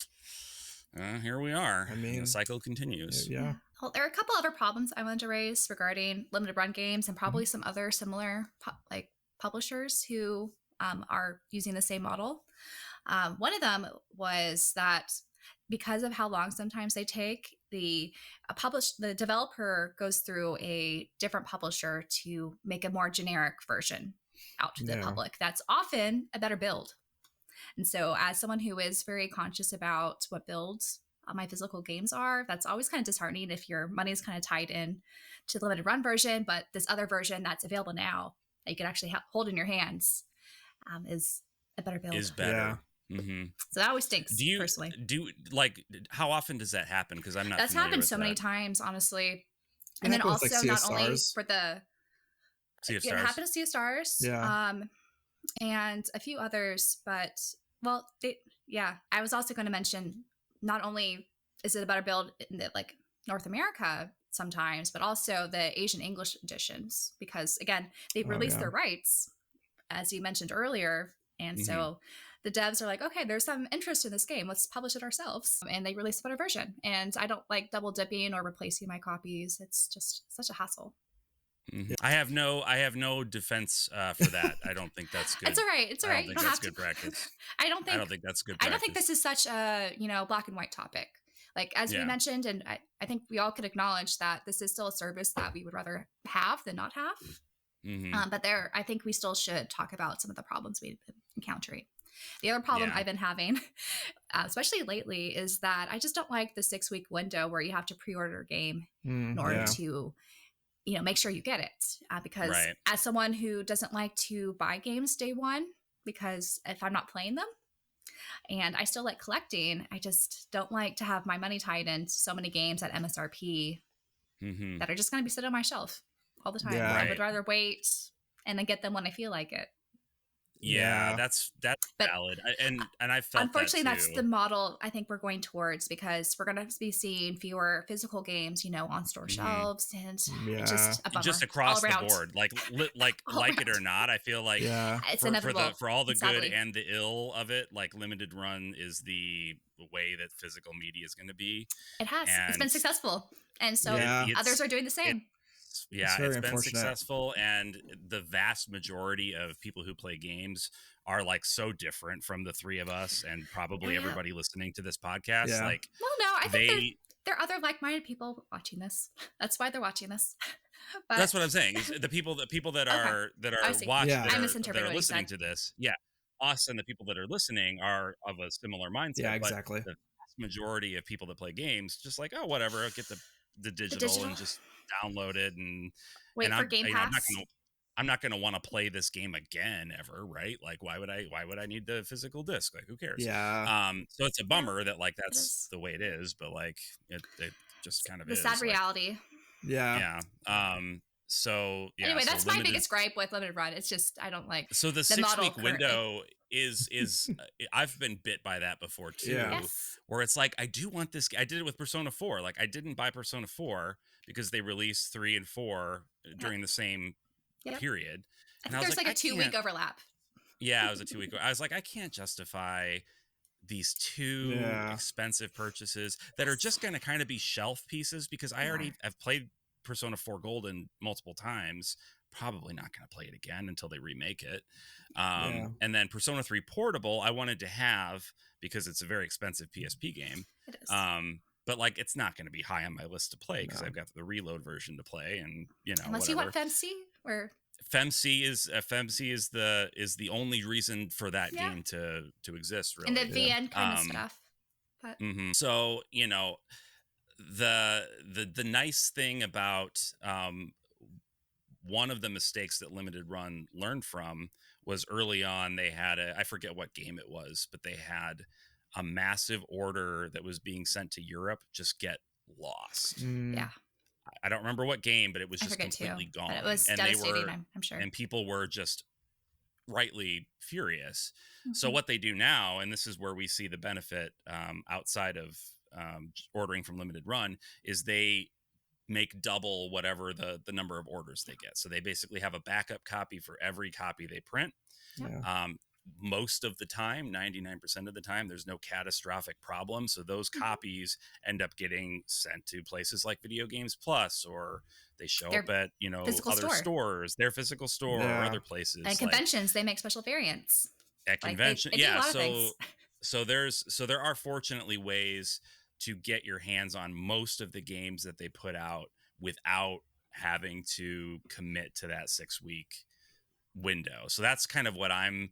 S2: here we are. I mean, the cycle continues.
S1: Yeah.
S3: Well, there are a couple other problems I wanted to raise regarding limited run games, and probably some other similar publishers who are using the same model. One of them was that because of how long sometimes they take, the developer goes through a different publisher to make a more generic version out to the public. That's often a better build. And so as someone who is very conscious about what builds my physical games are, that's always kind of disheartening if your money is kind of tied in to the limited run version, but this other version that's available now that you can actually hold in your hands is a better build.
S2: Is better.
S1: Yeah.
S2: Mm-hmm.
S3: So that always stinks, personally.
S2: How often does that happen? Because I'm not.
S3: That's happened so many times, honestly. And then also not only for the
S2: Sea of Stars.
S3: It happened to Sea of Stars.
S1: Yeah.
S3: And a few others, but I was also going to mention, not only is it a better build in North America, sometimes, but also the Asian English editions, because again, they've released their rights, as you mentioned earlier. And so the devs are like, okay, there's some interest in this game, let's publish it ourselves. And they release a better version. And I don't like double dipping or replacing my copies. It's just such a hassle.
S2: I have no defense for that. I don't think that's good.
S3: It's all right. It's all right.
S2: I don't think that's good practice.
S3: I don't think
S2: that's good practice.
S3: I don't think this is such a, black and white topic. Like, as we mentioned, and I think we all could acknowledge that this is still a service that we would rather have than not have. But I think we still should talk about some of the problems we've been encountering. The other problem I've been having, especially lately, is that I just don't like the 6-week window where you have to pre-order a game in order to, make sure you get it. Because as someone who doesn't like to buy games day one, because if I'm not playing them, and I still like collecting, I just don't like to have my money tied into so many games at MSRP that are just going to be sitting on my shelf all the time. I would rather wait and then get them when I feel like it.
S2: Yeah, that's valid. And I felt
S3: unfortunately
S2: that
S3: that's the model I think we're going towards, because we're going to be seeing fewer physical games, on store shelves, and it's just a bummer.
S2: Just across the board, like it or not. I feel like
S3: it's inevitable.
S2: For all the
S3: sadly.
S2: good and the ill of it, like limited run is the way that physical media is going to be.
S3: It has. It's been successful, and so others are doing the same.
S2: It's been successful, and the vast majority of people who play games are like so different from the three of us and probably everybody listening to this podcast. Like,
S3: well, no, I think there are other like-minded people watching this. That's why they're watching this. But
S2: that's what I'm saying. The people that are watching, that are listening to this. Yeah, us and the people that are listening are of a similar mindset.
S1: Yeah, exactly.
S2: But the vast majority of people that play games just like, oh, whatever, I'll get the digital and just download it and
S3: wait for Game Pass.
S2: I'm not gonna want to play this game again ever, right? Like, why would I need the physical disc? Like, who cares? So it's a bummer that like that's the way it is, but like it just kind of
S3: the
S2: is
S3: sad reality.
S2: So
S3: anyway, that's my biggest gripe with limited run. It's just I don't like.
S2: So the 6-week window is I've been bit by that before too, where it's like I do want this. I did it with Persona 4. Like I didn't buy Persona 4 because they released 3 and 4 during the same period.
S3: And I think there's like a 2-week overlap.
S2: Yeah, it was a 2-week. I was like, I can't justify these two expensive purchases that are just going to kind of be shelf pieces, because I already have played Persona 4 Golden multiple times. Probably not going to play it again until they remake it. And then Persona 3 Portable, I wanted to have because it's a very expensive PSP game.
S3: It is.
S2: But like, it's not going to be high on my list to play because I've got the reload version to play, and
S3: unless you want FemC or
S2: FemC is the only reason for that game to exist, really.
S3: And the VN kind of stuff. But
S2: so the nice thing about one of the mistakes that Limited Run learned from was early on they had I forget what game it was, but they had a massive order that was being sent to Europe just get lost.
S3: Yeah.
S2: I don't remember what game, but it was just completely gone.
S3: But it was devastating, I'm sure.
S2: And people were just rightly furious. So what they do now, and this is where we see the benefit outside of ordering from Limited Run, is they make double whatever the number of orders they get. So they basically have a backup copy for every copy they print. Most of the time, 99% of the time, there's no catastrophic problem. So those copies end up getting sent to places like Video Games Plus, or they show up at, other stores, their physical store or other places.
S3: And conventions, they make special variants.
S2: At convention. So there are fortunately ways to get your hands on most of the games that they put out without having to commit to that 6-week window. So that's kind of what I'm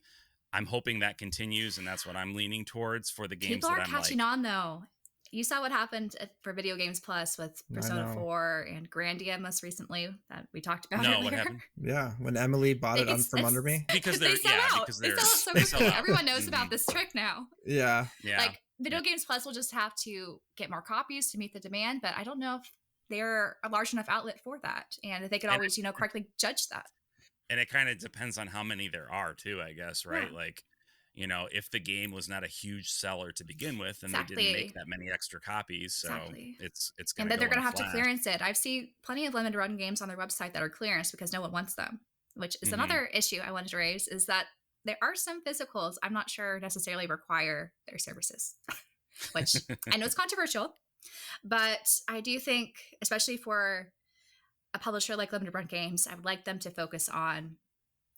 S2: hoping that continues, and that's what I'm leaning towards for the games.
S3: People are catching on, though. You saw what happened for Video Games Plus with Persona 4 and Grandia most recently that we talked about earlier.
S2: What happened?
S1: Yeah, when Emily bought it from under me.
S2: Because
S3: they sell out. They sell so quickly. Everyone knows about this trick now.
S1: Yeah.
S3: Like, Video Games Plus will just have to get more copies to meet the demand, but I don't know if they're a large enough outlet for that, and they could always, correctly judge that.
S2: And it kind of depends on how many there are too, I guess, right?
S3: Yeah.
S2: Like, if the game was not a huge seller to begin with, and they didn't make that many extra copies, so it's going to,
S3: and then they're going to have to clearance it. I've seen plenty of limited run games on their website that are clearanced because no one wants them, which is another issue I wanted to raise, is that there are some physicals I'm not sure necessarily require their services, which I know it's controversial, but I do think, especially for a publisher like Limited Run Games, I would like them to focus on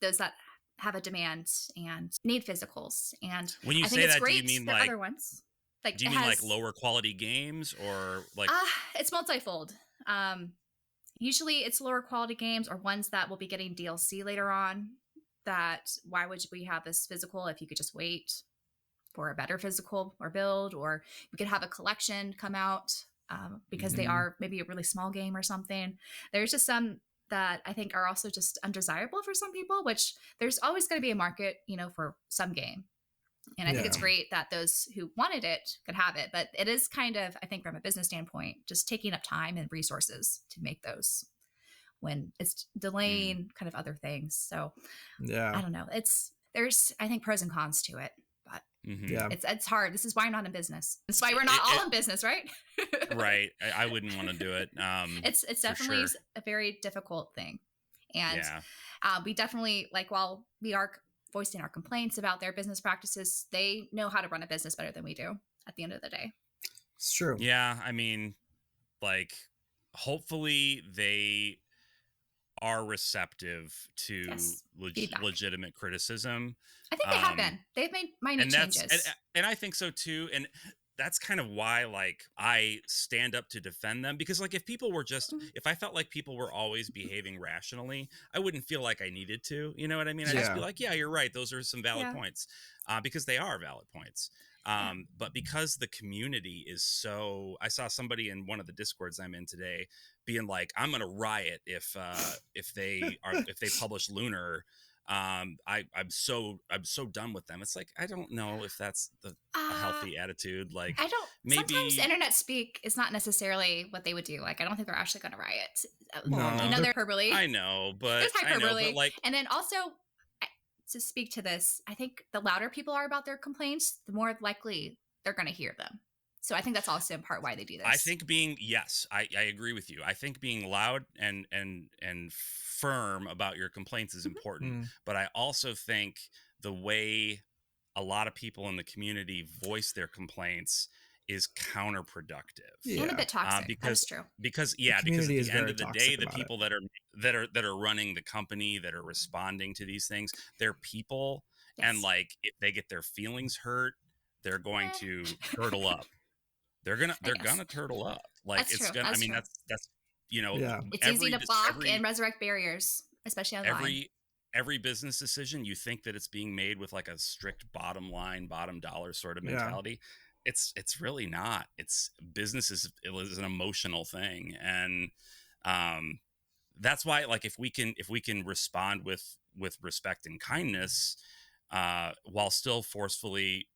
S3: those that have a demand and need physicals. And
S2: when you
S3: I
S2: say
S3: think it's
S2: that,
S3: great,
S2: do you mean
S3: the
S2: like
S3: other ones? Like,
S2: do you mean like lower quality games, or like?
S3: It's multifold. Usually it's lower quality games or ones that will be getting DLC later on. That why would we have this physical if you could just wait for a better physical or build, or you could have a collection come out because they are maybe a really small game or something. There's just some that I think are also just undesirable for some people, which there's always going to be a market, for some game. And I think it's great that those who wanted it could have it, but it is kind of, I think from a business standpoint, just taking up time and resources to make those when it's delaying kind of other things. So I don't know. There's, I think, pros and cons to it, but it's hard. This is why I'm not in business. That's why we're not all in business, right?
S2: Right. I wouldn't want to do it.
S3: It's definitely a very difficult thing. And we definitely, while we are voicing our complaints about their business practices, they know how to run a business better than we do at the end of the day.
S1: It's true.
S2: Yeah. I mean, hopefully they are receptive to legitimate criticism.
S3: I think they have been. They've made minor changes.
S2: And I think so too. And that's kind of why I stand up to defend them, because if people were just if I felt like people were always behaving rationally, I wouldn't feel like I needed to, you know what I mean? I'd just be like, yeah, you're right, those are some valid points, because they are valid points. But because the community is so, I saw somebody in one of the Discords I'm in today being like, I'm gonna riot if they publish Lunar. I'm so done with them. It's like, I don't know if that's a healthy attitude. I
S3: don't. Maybe sometimes internet speak is not necessarily what they would do. I don't think they're actually going to riot.
S2: No,
S3: they're hyperbole.
S2: I know, but
S3: there's hyperbole. And then also, to speak to this, I think the louder people are about their complaints, the more likely they're going to hear them. So I think that's also in part why they do this.
S2: I think I agree with you. I think being loud and firm about your complaints is important. But I also think the way a lot of people in the community voice their complaints is counterproductive.
S3: And a bit toxic. That's true.
S2: Because at the end of the day, the people that are running the company, that are responding to these things, they're people. Yes. And if they get their feelings hurt, they're going to turtle up. They're gonna turtle up.
S3: That's
S2: it's
S3: true.
S2: gonna.
S3: That's
S2: I mean,
S3: true.
S2: that's
S3: it's easy to block and resurrect barriers, especially online.
S2: Every business decision, you think that it's being made with a strict bottom line, bottom dollar sort of mentality. It's really not. It's business is an emotional thing, and that's why if we can respond with respect and kindness, while still forcefully,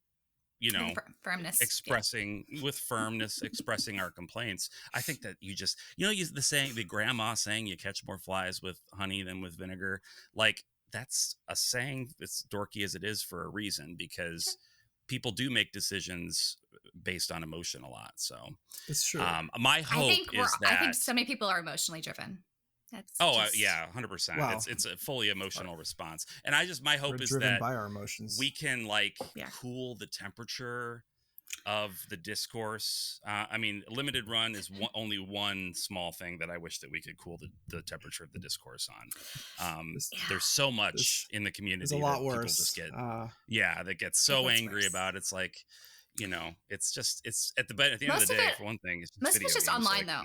S3: firmness,
S2: expressing with firmness, expressing our complaints. I think that you just, the saying, the grandma saying, you catch more flies with honey than with vinegar. That's a saying that's dorky as it is for a reason, because people do make decisions based on emotion a lot. So
S1: it's true.
S2: My hope is that
S3: I think so many people are emotionally driven. That's
S2: 100%.
S1: Wow.
S2: It's a fully emotional response, and my hope is
S1: driven
S2: that
S1: by our emotions.
S2: we can cool the temperature of the discourse. I mean, limited run is only one small thing that I wish that we could cool the temperature of the discourse on. There's so much in the community.
S1: It's a lot worse.
S2: People just get that get so angry about. It's it's at the end of the day, for one thing, it's
S3: most of it's just online though.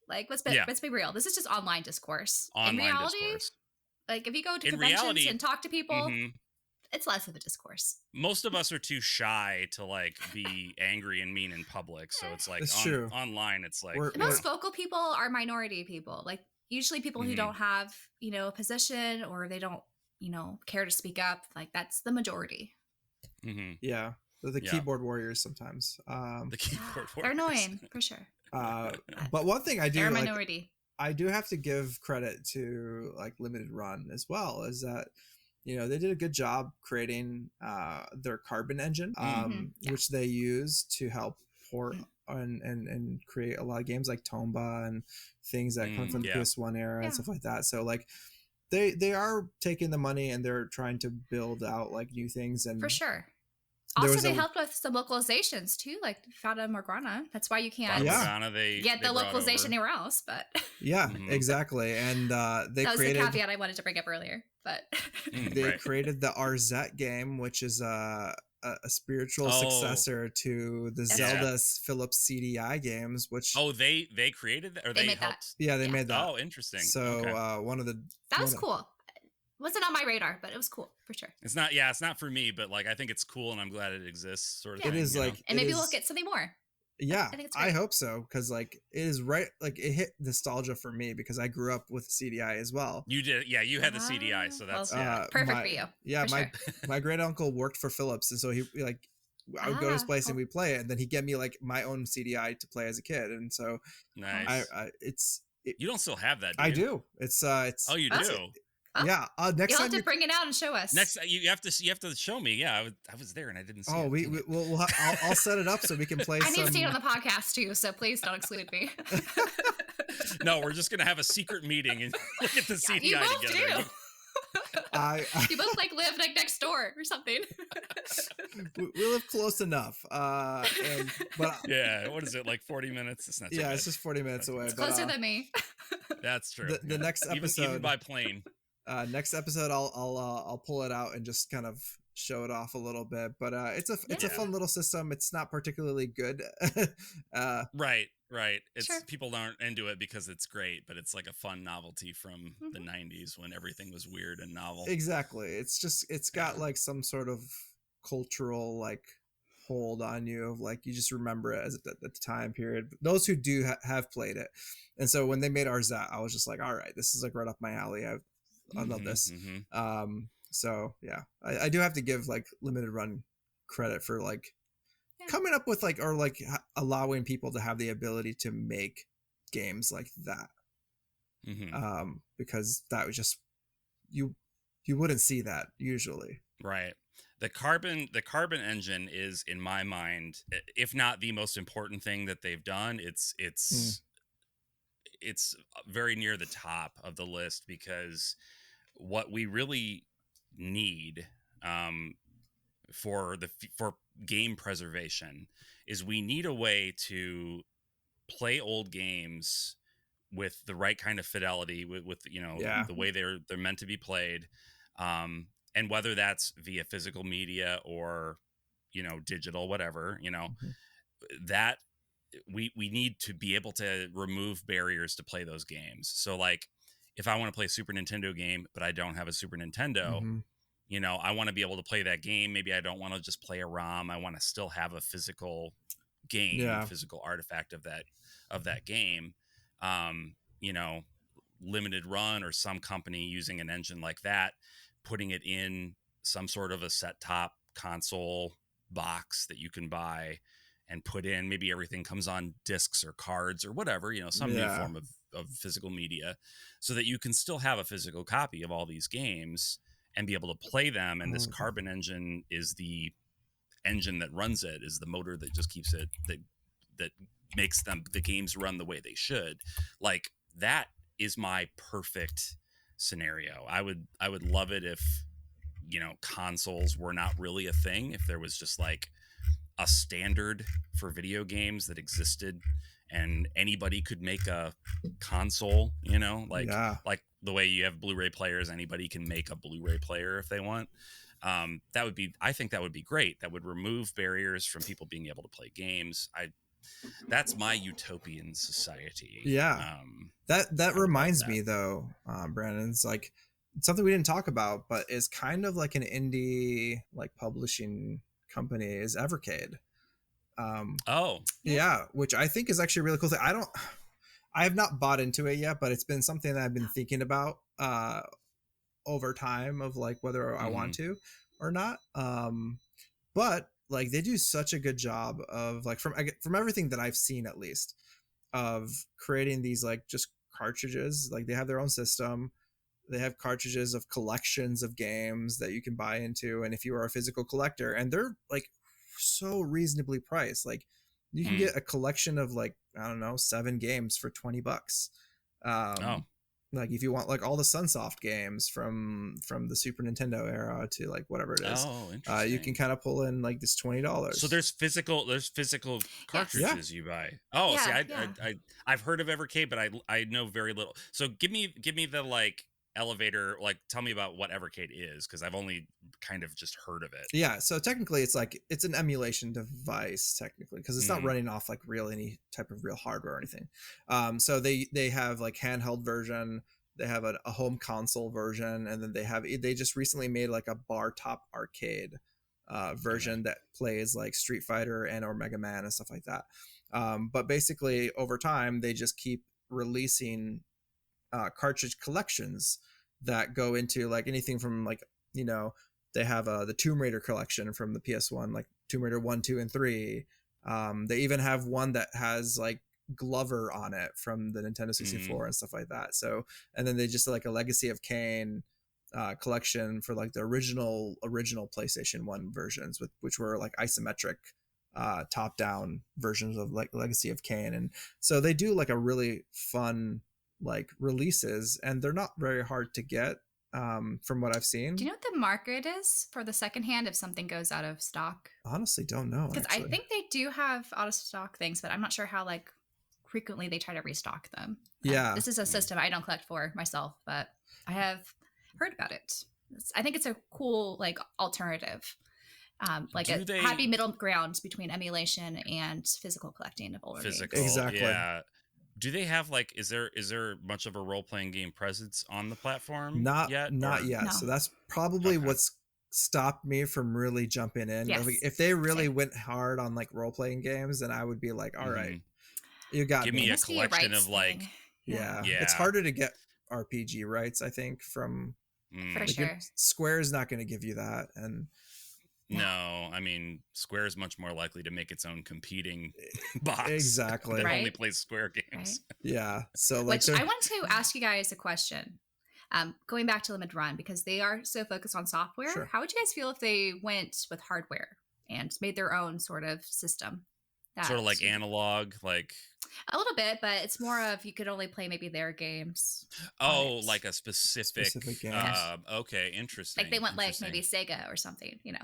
S3: Let's be real. This is just online discourse. In reality, if you go to conventions and talk to people, it's less of a discourse.
S2: Most of us are too shy to be angry and mean in public, so it's online. It's
S3: the most vocal people are minority people. Usually people who don't have a position, or they don't care to speak up. That's the majority.
S1: Yeah, they're the keyboard warriors sometimes.
S2: The keyboard warriors.
S3: They're annoying for sure.
S1: But one thing I do,
S3: they're a minority.
S1: I do have to give credit to Limited Run as well, is that they did a good job creating their Carbon engine, which they use to help port and create a lot of games like Tomba and things that come from the PS1 era and stuff like that. So like they are taking the money and they're trying to build out like new things, and
S3: for sure. Also, they helped with some localizations too, like Fata Morgana. That's why you can't get the localization anywhere else. But
S1: exactly. And they
S3: that was
S1: created
S3: the caveat I wanted to bring up earlier. But
S1: they created the RZ game, which is a spiritual successor to the Zelda Philips CDI games. Which
S2: they created that, or they helped?
S3: That.
S1: Yeah, they made that.
S2: Oh, interesting.
S1: So
S3: that was cool. Wasn't on my radar, but it was cool for sure.
S2: It's not for me, but like I think it's cool and I'm glad it exists, sort of thing.
S1: It is like,
S3: and maybe we'll get something more.
S1: Yeah, I hope so, because like it is right, like it hit nostalgia for me because I grew up with CDI as well.
S2: You did, you had the CDI, so that's
S3: perfect for you.
S1: Yeah, my great uncle worked for Philips, and so he like I would go to his place and we'd play it, and then he'd get me like my own CDI to play as a kid, and so
S2: nice. You don't still have that, do you?
S1: I do. It's
S2: oh, you do.
S1: Yeah. Next
S3: you'll
S1: time
S3: have to bring it out and show us.
S2: Next, you have to show me. Yeah, I was there and I didn't see.
S1: Oh, I'll set it up so we can play.
S3: I need to see it on the podcast too, so please don't exclude me.
S2: No, we're just gonna have a secret meeting and look at the CDI
S3: you both
S2: together.
S3: Do. You both like live like next door or something.
S1: We live close enough. But
S2: yeah, what is it, like 40 minutes? It's not.
S1: Yeah, it's just 40 minutes away.
S3: It's closer than me.
S2: That's true.
S1: The next episode,
S2: even by plane.
S1: Next episode, I'll pull it out and just kind of show it off a little bit. But it's a fun little system. It's not particularly good.
S2: Right. It's people aren't into it because it's great, but it's like a fun novelty from the 90s when everything was weird and novel.
S1: Exactly. It's got like some sort of cultural like hold on you of like you just remember it as at the time period. Those who do have played it, and so when they made RZ, I was just like, all right, this is like right up my alley. I love this. So yeah, I do have to give like Limited Run credit for like coming up with like, or like allowing people to have the ability to make games like that. Because that was just, you wouldn't see that usually.
S2: Right. The carbon engine is, in my mind, if not the most important thing that they've done, it's very near the top of the list, because what we really need for game preservation is we need a way to play old games with the right kind of fidelity, with the way they're meant to be played, and whether that's via physical media or digital, whatever, that we need to be able to remove barriers to play those games. So like, if I want to play a Super Nintendo game, but I don't have a Super Nintendo, I want to be able to play that game. Maybe I don't want to just play a ROM. I want to still have a physical game, physical artifact of that game. Limited Run or some company using an engine like that, putting it in some sort of a set-top console box that you can buy and put in. Maybe everything comes on discs or cards or whatever, some new form of physical media, so that you can still have a physical copy of all these games and be able to play them. And this carbon engine is the engine that runs it, is the motor that just keeps it, that makes the games run the way they should. Like, that is my perfect scenario. I would love it if consoles were not really a thing, if there was just like a standard for video games that existed and anybody could make a console, like the way you have Blu-ray players, anybody can make a Blu-ray player if they want. I think that would be great. That would remove barriers from people being able to play games. That's my utopian society.
S1: Yeah. That reminds me though, Brandon, it's like something we didn't talk about, but is kind of like an indie like publishing company, is Evercade. Which I think is actually a really cool thing. I have not bought into it yet, but it's been something that I've been thinking about over time, of like whether I want to or not. But like they do such a good job of like, from everything that I've seen at least, of creating these like just cartridges. Like they have their own system. They have cartridges of collections of games that you can buy into, and if you are a physical collector, and they're like so reasonably priced, like you can get a collection of like, I don't know, 7 games for $20. Like if you want like all the Sunsoft games from the Super Nintendo era to like whatever it is,
S2: interesting.
S1: you can kind of pull in like this $20.
S2: So there's physical cartridges you buy. Oh, see, I've heard of Evercade, but I know very little. So give me the like elevator, like tell me about what Evercade is, because I've only kind of just heard of it.
S1: Yeah, so technically it's an emulation device technically, because it's not running off like any type of real hardware or anything. So they have like handheld version, they have a home console version, and then they just recently made like a bar top arcade version that plays like Street Fighter and or Mega Man and stuff like that. But basically over time they just keep releasing cartridge collections that go into like anything from like, you know, they have the Tomb Raider collection from the PS1, like Tomb Raider 1, 2, and 3. They even have one that has like Glover on it from the Nintendo 64 and stuff like that. So, and then they just like a Legacy of Kain collection for like the original PlayStation 1 versions, which were like isometric top down versions of like Legacy of Kain. And so they do like a really fun like releases, and they're not very hard to get from what I've seen.
S3: Do you know what the market is for the secondhand if something goes out of stock?
S1: Honestly, don't know.
S3: Because I think they do have out of stock things, but I'm not sure how like frequently they try to restock them.
S1: Yeah.
S3: This is a system I don't collect for myself, but I have heard about it. I think it's a cool like alternative. Like happy middle ground between emulation and physical collecting of older games.
S1: Exactly.
S2: Yeah. Do they have like, is there much of a role-playing game presence on the platform?
S1: Not yet. No. So that's probably what's stopped me from really jumping in.
S3: Yes.
S1: If they really went hard on like role-playing games, then I would be like, all right, you got
S2: Give me a collection of like,
S1: yeah. It's harder to get RPG rights, I think, from
S3: for
S1: like,
S3: sure.
S1: Square is not going to give you that. And
S2: no, I mean, Square is much more likely to make its own competing box.
S1: Exactly.
S2: That only plays Square games.
S1: Right? Yeah. So like,
S3: I want to ask you guys a question. Going back to Limited Run, because they are so focused on software.
S1: Sure.
S3: How would you guys feel if they went with hardware and made their own sort of system?
S2: Sort of like analog, like
S3: a little bit, but it's more of you could only play maybe their games.
S2: Oh, like a specific
S1: game.
S2: Okay, interesting.
S3: Like they went like maybe Sega or something, you know.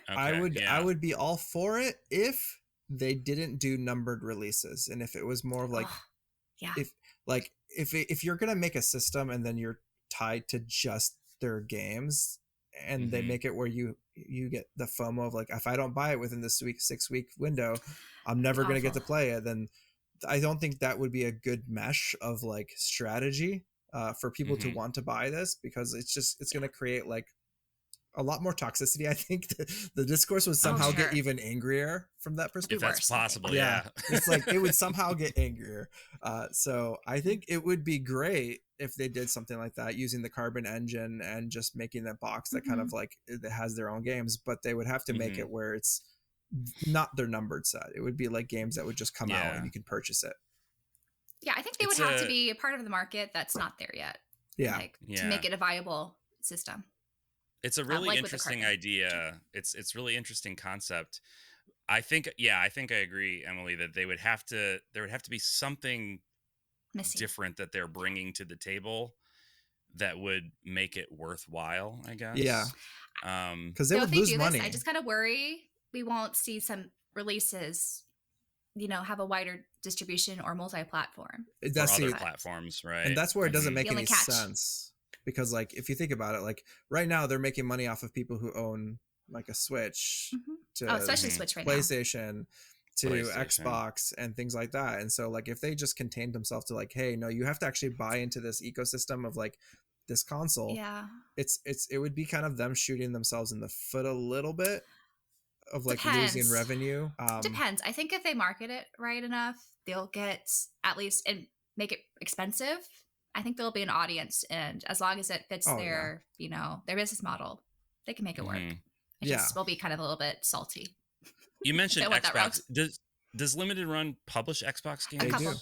S2: Okay,
S1: I would be all for it if they didn't do numbered releases, and if it was more of like if you're gonna make a system and then you're tied to just their games, and they make it where you get the FOMO of like, if I don't buy it within this 6-week window, I'm never going to get to play it. Then I don't think that would be a good mesh of like strategy for people to want to buy this, because it's going to create like a lot more toxicity. I think the discourse would somehow get even angrier from that perspective.
S2: If that's possible, yeah.
S1: It's like it would somehow get angrier. So I think it would be great if they did something like that using the Carbon engine and just making that box that kind of like it has their own games, but they would have to make it where it's not their numbered set. It would be like games that would just come out and you can purchase it.
S3: Yeah, I think they would have to be a part of the market that's not there yet.
S1: Yeah.
S3: To make it a viable system.
S2: It's a really interesting idea. It's really interesting concept. I think I agree, Emily, that there would have to be something missing, different that they're bringing to the table that would make it worthwhile, I guess.
S1: Yeah. Because they would lose money.
S3: I just kind of worry we won't see some releases, have a wider distribution or multi-platform.
S2: That's other platforms, right?
S1: And that's where it doesn't make any sense. Because like if you think about it, like right now they're making money off of people who own like a Switch to
S3: especially Switch right
S1: PlayStation to Xbox and things like that. And so like if they just contained themselves to like, hey, no, you have to actually buy into this ecosystem of like this console.
S3: Yeah.
S1: It would be kind of them shooting themselves in the foot a little bit of like losing revenue.
S3: Depends. I think if they market it right enough, they'll get at least and make it expensive. I think there'll be an audience, and as long as it fits their business model, they can make it work. It just will be kind of a little bit salty.
S2: You mentioned Xbox. Does Limited Run publish Xbox games?
S1: They do.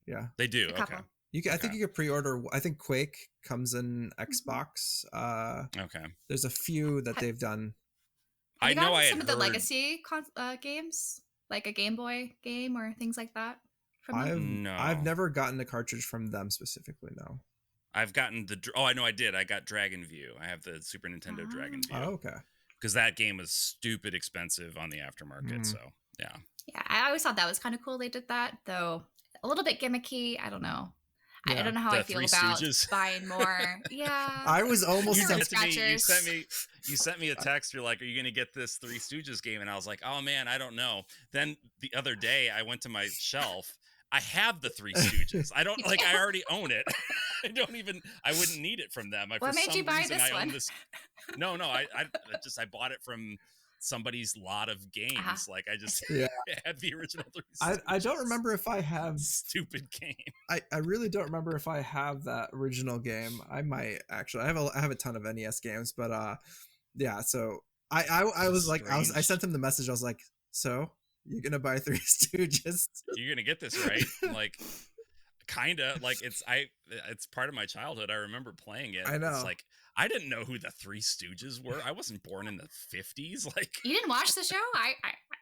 S1: Yeah,
S2: they do. Okay.
S1: I think you could pre-order. I think Quake comes in Xbox.
S2: Okay.
S1: There's a few that they've done.
S3: I know I had some of the legacy games, like a Game Boy game or things like that.
S1: I've never gotten a cartridge from them specifically. No.
S2: I've gotten I know I did. I got Dragon View. I have the Super Nintendo Dragon View.
S1: Oh, okay.
S2: Because that game was stupid expensive on the aftermarket. So yeah.
S3: Yeah, I always thought that was kind of cool. They did that, though. A little bit gimmicky. I don't know. Yeah. I don't know how I feel about buying more. Yeah.
S1: I was almost
S2: you sent me a text. You're like, are you going to get this Three Stooges game? And I was like, oh man, I don't know. Then the other day I went to my shelf. I have the Three Stooges. I don't I already own it. I wouldn't need it from them.
S3: What made you buy this one?
S2: No, I bought it from somebody's lot of games. Like I just had the original Three Stooges.
S1: I don't remember if I have
S2: stupid game.
S1: I really don't remember if I have that original game. I might actually. I have a ton of NES games, but yeah. So I was like, I sent him the message. I was like, so you're gonna buy Three Stooges?
S2: You're gonna get this, right? Like, kinda. Like it's part of my childhood. I remember playing it.
S1: I know.
S2: It's like I didn't know who the Three Stooges were. I wasn't born in the 50s. Like
S3: you didn't watch the show?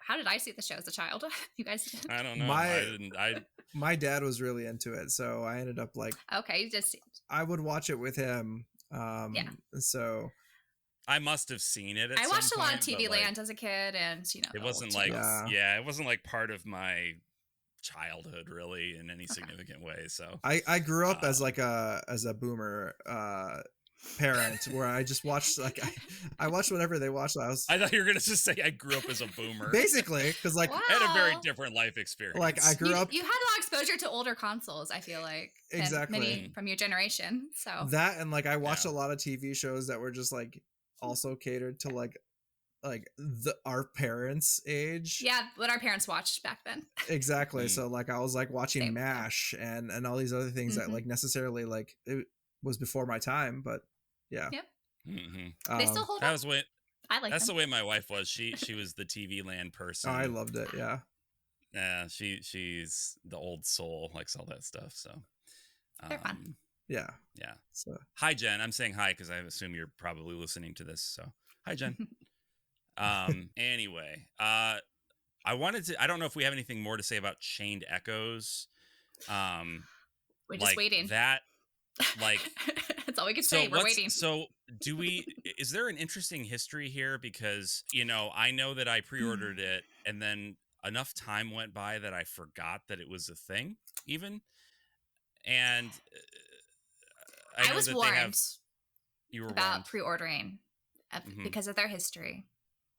S3: How did I see the show as a child? You guys did?
S2: I don't know.
S1: My dad was really into it, so I ended up like.
S3: Okay, you just.
S1: I would watch it with him. So.
S2: I must have seen it.
S3: I watched a lot of TV Land as a kid, and
S2: it wasn't like it wasn't like part of my childhood really in any significant way. So
S1: I grew up as a boomer parent where I just watched I watched whatever they watched. I
S2: thought you were gonna just say I grew up as a boomer.
S1: Basically, because like
S2: I had a very different life experience.
S1: Like I grew up.
S3: You had a lot of exposure to older consoles. I feel like
S1: exactly
S3: many from your generation. So
S1: that and like I watched a lot of TV shows that were just like also catered to like our parents' age.
S3: Yeah, what our parents watched back then.
S1: Exactly. So like I was like watching MASH and all these other things that like necessarily like it was before my time, but yeah.
S3: Yep. They still hold
S2: that
S3: up.
S2: Was what
S3: I like
S2: that's
S3: them.
S2: the way my wife was. She was the TV Land person.
S1: Oh, I loved it. Yeah.
S2: Yeah, she's the old soul, likes all that stuff. So
S3: they're fun.
S1: Yeah.
S2: Yeah.
S1: So
S2: hi Jen. I'm saying hi because I assume you're probably listening to this. So hi Jen. Anyway, I don't know if we have anything more to say about Chained Echoes.
S3: We're just waiting.
S2: That like
S3: that's all we can say. We're waiting.
S2: So is there an interesting history here? Because, I know that I pre-ordered it and then enough time went by that I forgot that it was a thing even. And I
S3: was warned about
S2: warned.
S3: Pre-ordering because of their history.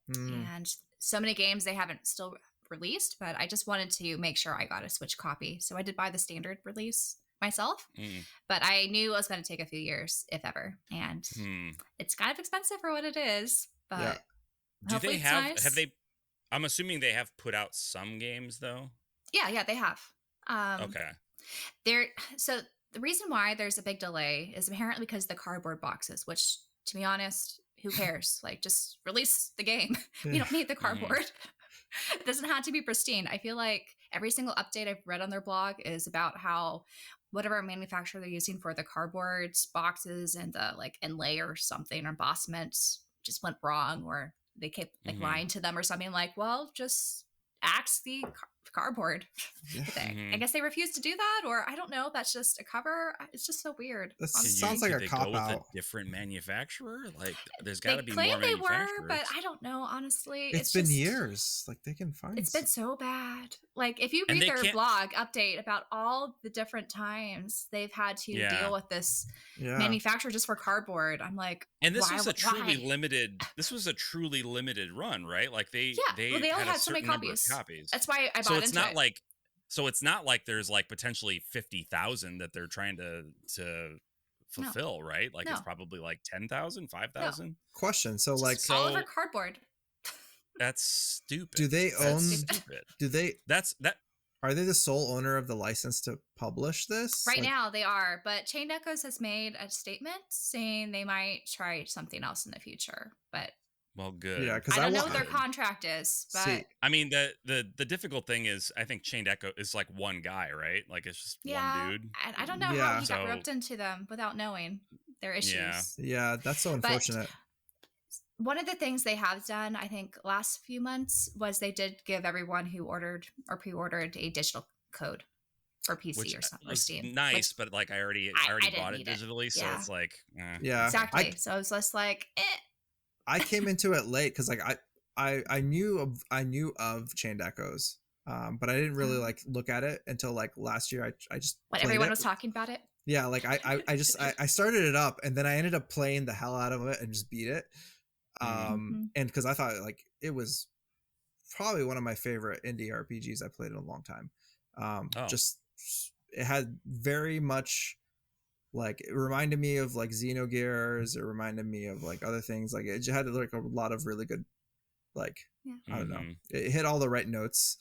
S3: And so many games they haven't still released, but I just wanted to make sure I got a Switch copy. So I did buy the standard release myself, but I knew it was going to take a few years, if ever. And it's kind of expensive for what it is, but
S2: do they have they, I'm assuming they have put out some games though.
S3: Yeah, they have.
S2: Okay.
S3: So the reason why there's a big delay is apparently because of the cardboard boxes, which, to be honest, who cares? Like, just release the game. You don't need the cardboard. It doesn't have to be pristine. I feel like every single update I've read on their blog is about how whatever manufacturer they're using for the cardboard boxes and the like inlay or something or embossment just went wrong, or they kept like lying to them or something. Like, well, just axe the cardboard thing. I guess they refused to do that, or I don't know. That's just a cover. It's just so weird.
S1: That sounds like a cop out.
S2: A different manufacturer? Like, there's got to be more
S3: manufacturers. They claim they were, but I don't know. Honestly,
S1: it's been years. Like they can find.
S3: It's been so bad. Like if you read their blog update about all the different times they've had to deal with this manufacturer just for cardboard, I'm like,
S2: and this was a truly limited. This was a truly limited run, right? Like they only had so many copies.
S3: That's why I bought it.
S2: It's not like, so it's not like there's like potentially 50,000 that they're trying to fulfill, right? Like it's probably like 10,000, 5,000.
S1: No. Question. So like
S3: all over cardboard.
S2: That's stupid.
S1: Do they own?
S2: Stupid.
S1: Do they?
S2: That.
S1: Are they the sole owner of the license to publish this?
S3: Right now they are, but Chained Echoes has made a statement saying they might try something else in the future. But
S2: Well, good.
S1: Yeah, because
S3: I don't know what their contract is, but
S2: see, I mean the difficult thing is I think Chained Echo is like one guy, right? Like it's just one dude.
S3: I don't know how he got roped into them without knowing their issues.
S1: Yeah, that's so unfortunate.
S3: But one of the things they have done, I think, last few months was they did give everyone who ordered or pre-ordered a digital code for PC or Steam.
S2: Nice, but like I already bought it digitally, so it's like
S3: exactly. So I was just like,
S1: I came into it late because like I knew of Chained Echoes, but I didn't really like look at it until like last year. I just
S3: everyone was talking about it.
S1: Yeah, like I started it up and then I ended up playing the hell out of it and just beat it. And because I thought like it was probably one of my favorite indie RPGs I played in a long time. Just it had very much like it reminded me of like Xenogears. It reminded me of like other things. Like it had like a lot of really good like I don't know. It hit all the right notes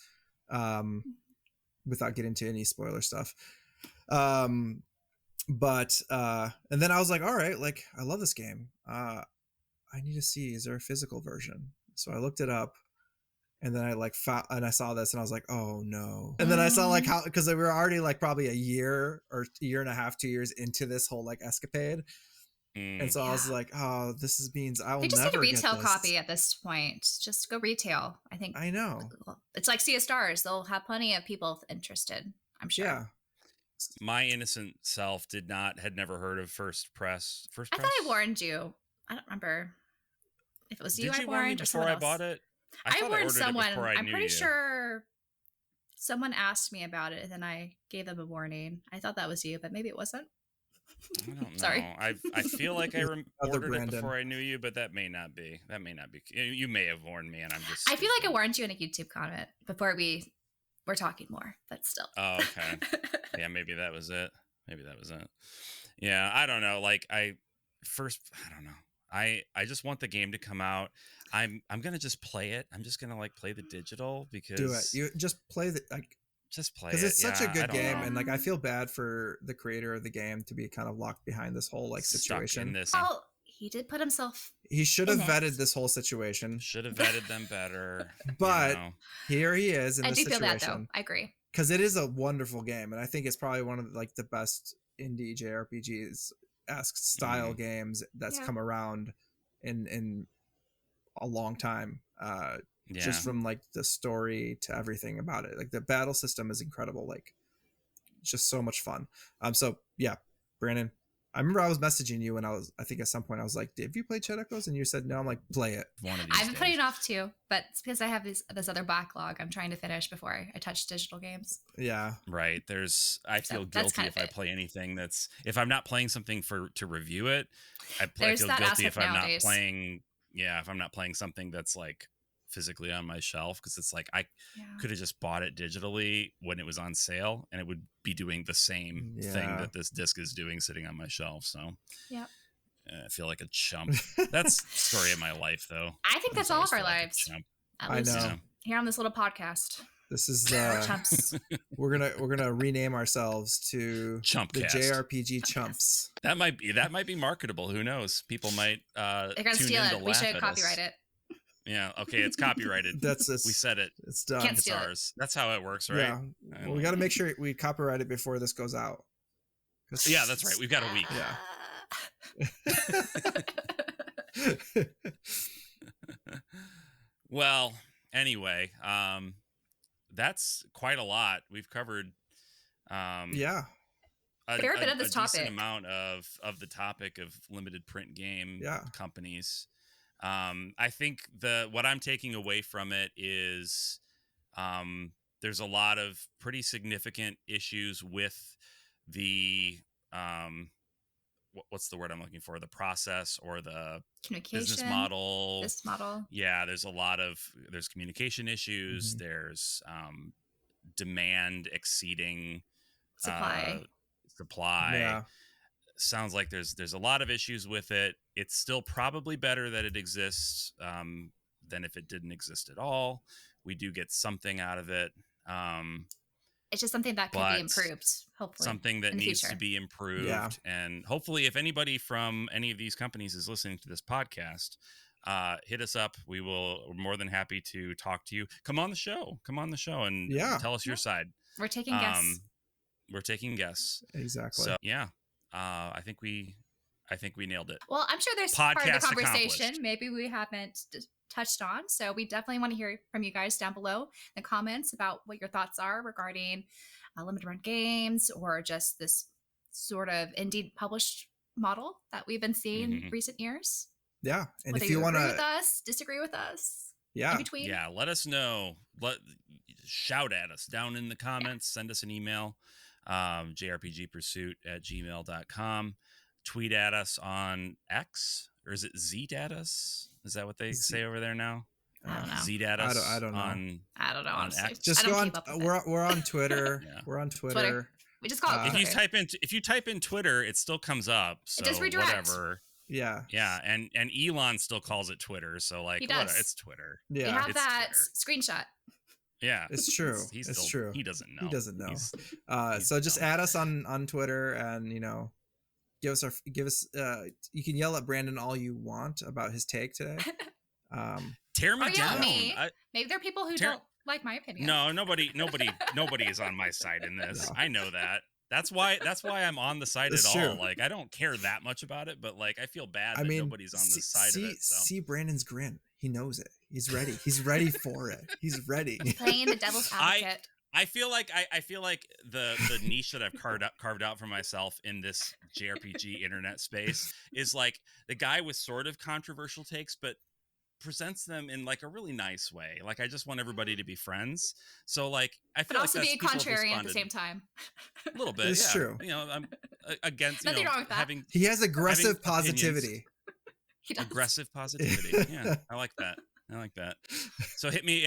S1: without getting into any spoiler stuff. But and then I was like, all right, like I love this game. I need to see, is there a physical version? So I looked it up and then I like found, and I saw this and I was like, oh no. And then I saw like how, because they were already like probably a year or year and a half, 2 years into this whole like escapade. And so I was like, oh, this means I will never get this. They just need
S3: a retail copy at this point. Just go retail. I think.
S1: I know.
S3: It's like Sea of Stars. They'll have plenty of people interested, I'm sure.
S1: Yeah.
S2: My innocent self had never heard of First Press.
S3: I thought I warned you. I don't remember if it was you.
S2: Did you warn me before I bought it?
S3: I warned someone. I'm pretty sure someone asked me about it, and then I gave them a warning. I thought that was you, but maybe it wasn't.
S2: I don't know.
S3: Sorry.
S2: I feel like I ordered it before I knew you, but that may not be. That may not be. You may have warned me, and I'm just.
S3: I feel like I warned you in a YouTube comment before we were talking more, but still.
S2: Oh, okay. Yeah, maybe that was it. Yeah, I don't know. Like I don't know. I just want the game to come out. I'm gonna just play it. I'm just gonna like play the digital because
S1: do it. You just play the like.
S2: Just play it
S1: because it's such a good game, and like I feel bad for the creator of the game to be kind of locked behind this whole like situation.
S3: Oh, he did put himself.
S1: He should have vetted this whole situation.
S2: Should have vetted them better.
S1: But here he is in this situation. I do feel that though.
S3: I agree.
S1: Because it is a wonderful game, and I think it's probably one of like the best indie JRPGs-esque style games that's come around in a long time. Just from like the story to everything about it, like the battle system is incredible. Like it's just so much fun. So yeah, Brandon, I remember I was messaging you and I think at some point I was like, have you played Chained Echoes? And you said no. I'm like, play it.
S3: I've been putting it off too, but it's because I have this other backlog I'm trying to finish before I touch digital games.
S1: Yeah,
S2: right. I feel guilty if I play anything if I'm not playing something to review it. I feel guilty if I'm not playing. Yeah, if I'm not playing something that's like physically on my shelf, because it's like I could have just bought it digitally when it was on sale and it would be doing the same thing that this disc is doing sitting on my shelf. So I feel like a chump. That's the story of my life though.
S3: I think that's all of our lives.
S1: At least I know.
S3: Here on this little podcast.
S1: This is chumps. We're gonna rename ourselves to
S2: Chumpcast.
S1: The JRPG Chumps.
S2: That might be marketable. Who knows? People might
S3: they're gonna steal it. We should copyright it.
S2: Yeah, okay, it's copyrighted. We said it.
S1: It's done.
S2: It's ours. That's how it works, right?
S1: Yeah. Well, we got to make sure we copyright it before this goes out.
S2: Yeah, that's right. We've got a week.
S1: Yeah.
S2: Well, anyway, that's quite a lot. We've covered
S3: a fair bit of this topic.
S2: Decent amount of the topic of limited print game companies. I think what I'm taking away from it is there's a lot of pretty significant issues with the what's the word I'm looking for? The process or the business model. Yeah, there's communication issues. Mm-hmm. There's demand exceeding supply.
S1: Yeah.
S2: Sounds like there's a lot of issues with it. It's still probably better that it exists than if it didn't exist at all. We do get something out of it.
S3: It's just something that could be improved, hopefully.
S2: Something that needs to be improved. Yeah. And hopefully if anybody from any of these companies is listening to this podcast, hit us up. We're more than happy to talk to you. Come on the show and tell us your side.
S3: We're taking guests.
S1: Exactly.
S2: So I think we nailed it.
S3: Well, I'm sure there's part of the conversation maybe we haven't touched on. So we definitely want to hear from you guys down below in the comments about what your thoughts are regarding limited run games or just this sort of indie published model that we've been seeing in recent years.
S1: Yeah. And
S3: whether
S1: if you want to
S3: agree with us, disagree with us, in between.
S2: Yeah, let us know. Shout at us down in the comments. Send us an email, jrpgpursuit@gmail.com. Tweet at us on X, or is it Zeet at us? Is that what they say over there now?
S3: I don't know.
S2: Zeet at us.
S1: I don't know.
S3: I don't know.
S2: On X.
S1: Just go on. We're on Twitter. We're on Twitter.
S3: We just call it.
S2: If you type in Twitter, it still comes up. So
S3: it does redirect.
S2: Whatever.
S1: Yeah.
S2: And Elon still calls it Twitter. So it's Twitter.
S3: Yeah. We have that screenshot.
S2: Yeah,
S1: it's true.
S2: It's
S1: true.
S2: He doesn't know.
S1: He doesn't know. So just add us on Twitter and give us you can yell at Branden all you want about his take today.
S2: Tear me down.
S3: Me. Maybe there are people who don't like my opinion.
S2: No, nobody is on my side in this. No. I know that. That's why I'm on the side at all. Like I don't care that much about it, but like I feel bad that nobody's on the side of it. So.
S1: See Branden's grin. He knows it. He's ready. He's ready for it. He's ready.
S3: Playing the devil's advocate.
S2: I feel like the niche that I've carved out for myself in this JRPG internet space is like the guy with sort of controversial takes, but presents them in like a really nice way. Like I just want everybody to be friends. So like I feel
S3: but also be a contrarian at the same time.
S2: A little bit.
S1: It's true.
S2: I'm against.
S3: Nothing wrong with that.
S1: He has aggressive positivity.
S3: He does.
S2: Aggressive positivity. Yeah, I like that. So hit me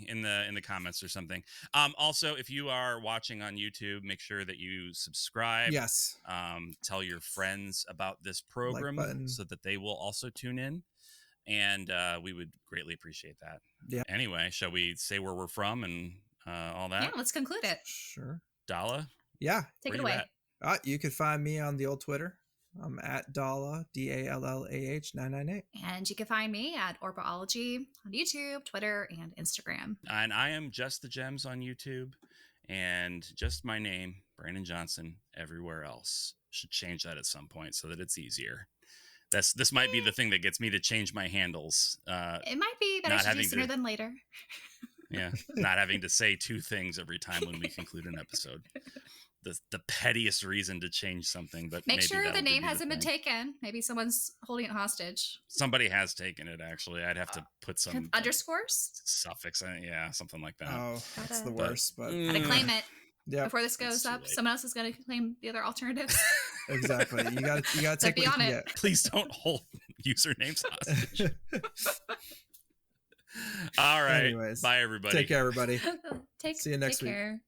S2: in the comments or something. Also, if you are watching on YouTube, make sure that you subscribe.
S1: Yes.
S2: Tell your friends about this program so that they will also tune in. And we would greatly appreciate that.
S1: Yeah.
S2: Anyway, shall we say where we're from and all that?
S3: Yeah, let's conclude it.
S1: Sure.
S2: Dala?
S1: Yeah.
S3: Take it away.
S1: You can find me on the old Twitter. I'm at Dalla, DALLAH998.
S3: And you can find me at Orbology on YouTube, Twitter, and Instagram.
S2: And I am Just the Gems on YouTube and just my name, Branden Johnson, everywhere else. Should change that at some point so that it's easier. This might be the thing that gets me to change my handles.
S3: It might be that I should do sooner than later.
S2: Yeah, not having to say two things every time when we conclude an episode. The pettiest reason to change something, but
S3: make sure the name hasn't been taken. Maybe someone's holding it hostage.
S2: Somebody has taken it, actually. I'd have to put some
S3: underscores,
S2: suffix, something like that.
S1: Oh, that's the worst. But
S3: gotta claim it.
S1: Yeah.
S3: Before this goes up, late. Someone else is gonna claim the other alternatives.
S1: Exactly. You gotta take what you can get.
S2: Please don't hold usernames hostage. All right.
S1: Anyways,
S2: bye everybody.
S1: Take care, everybody. See you next week.
S3: Care.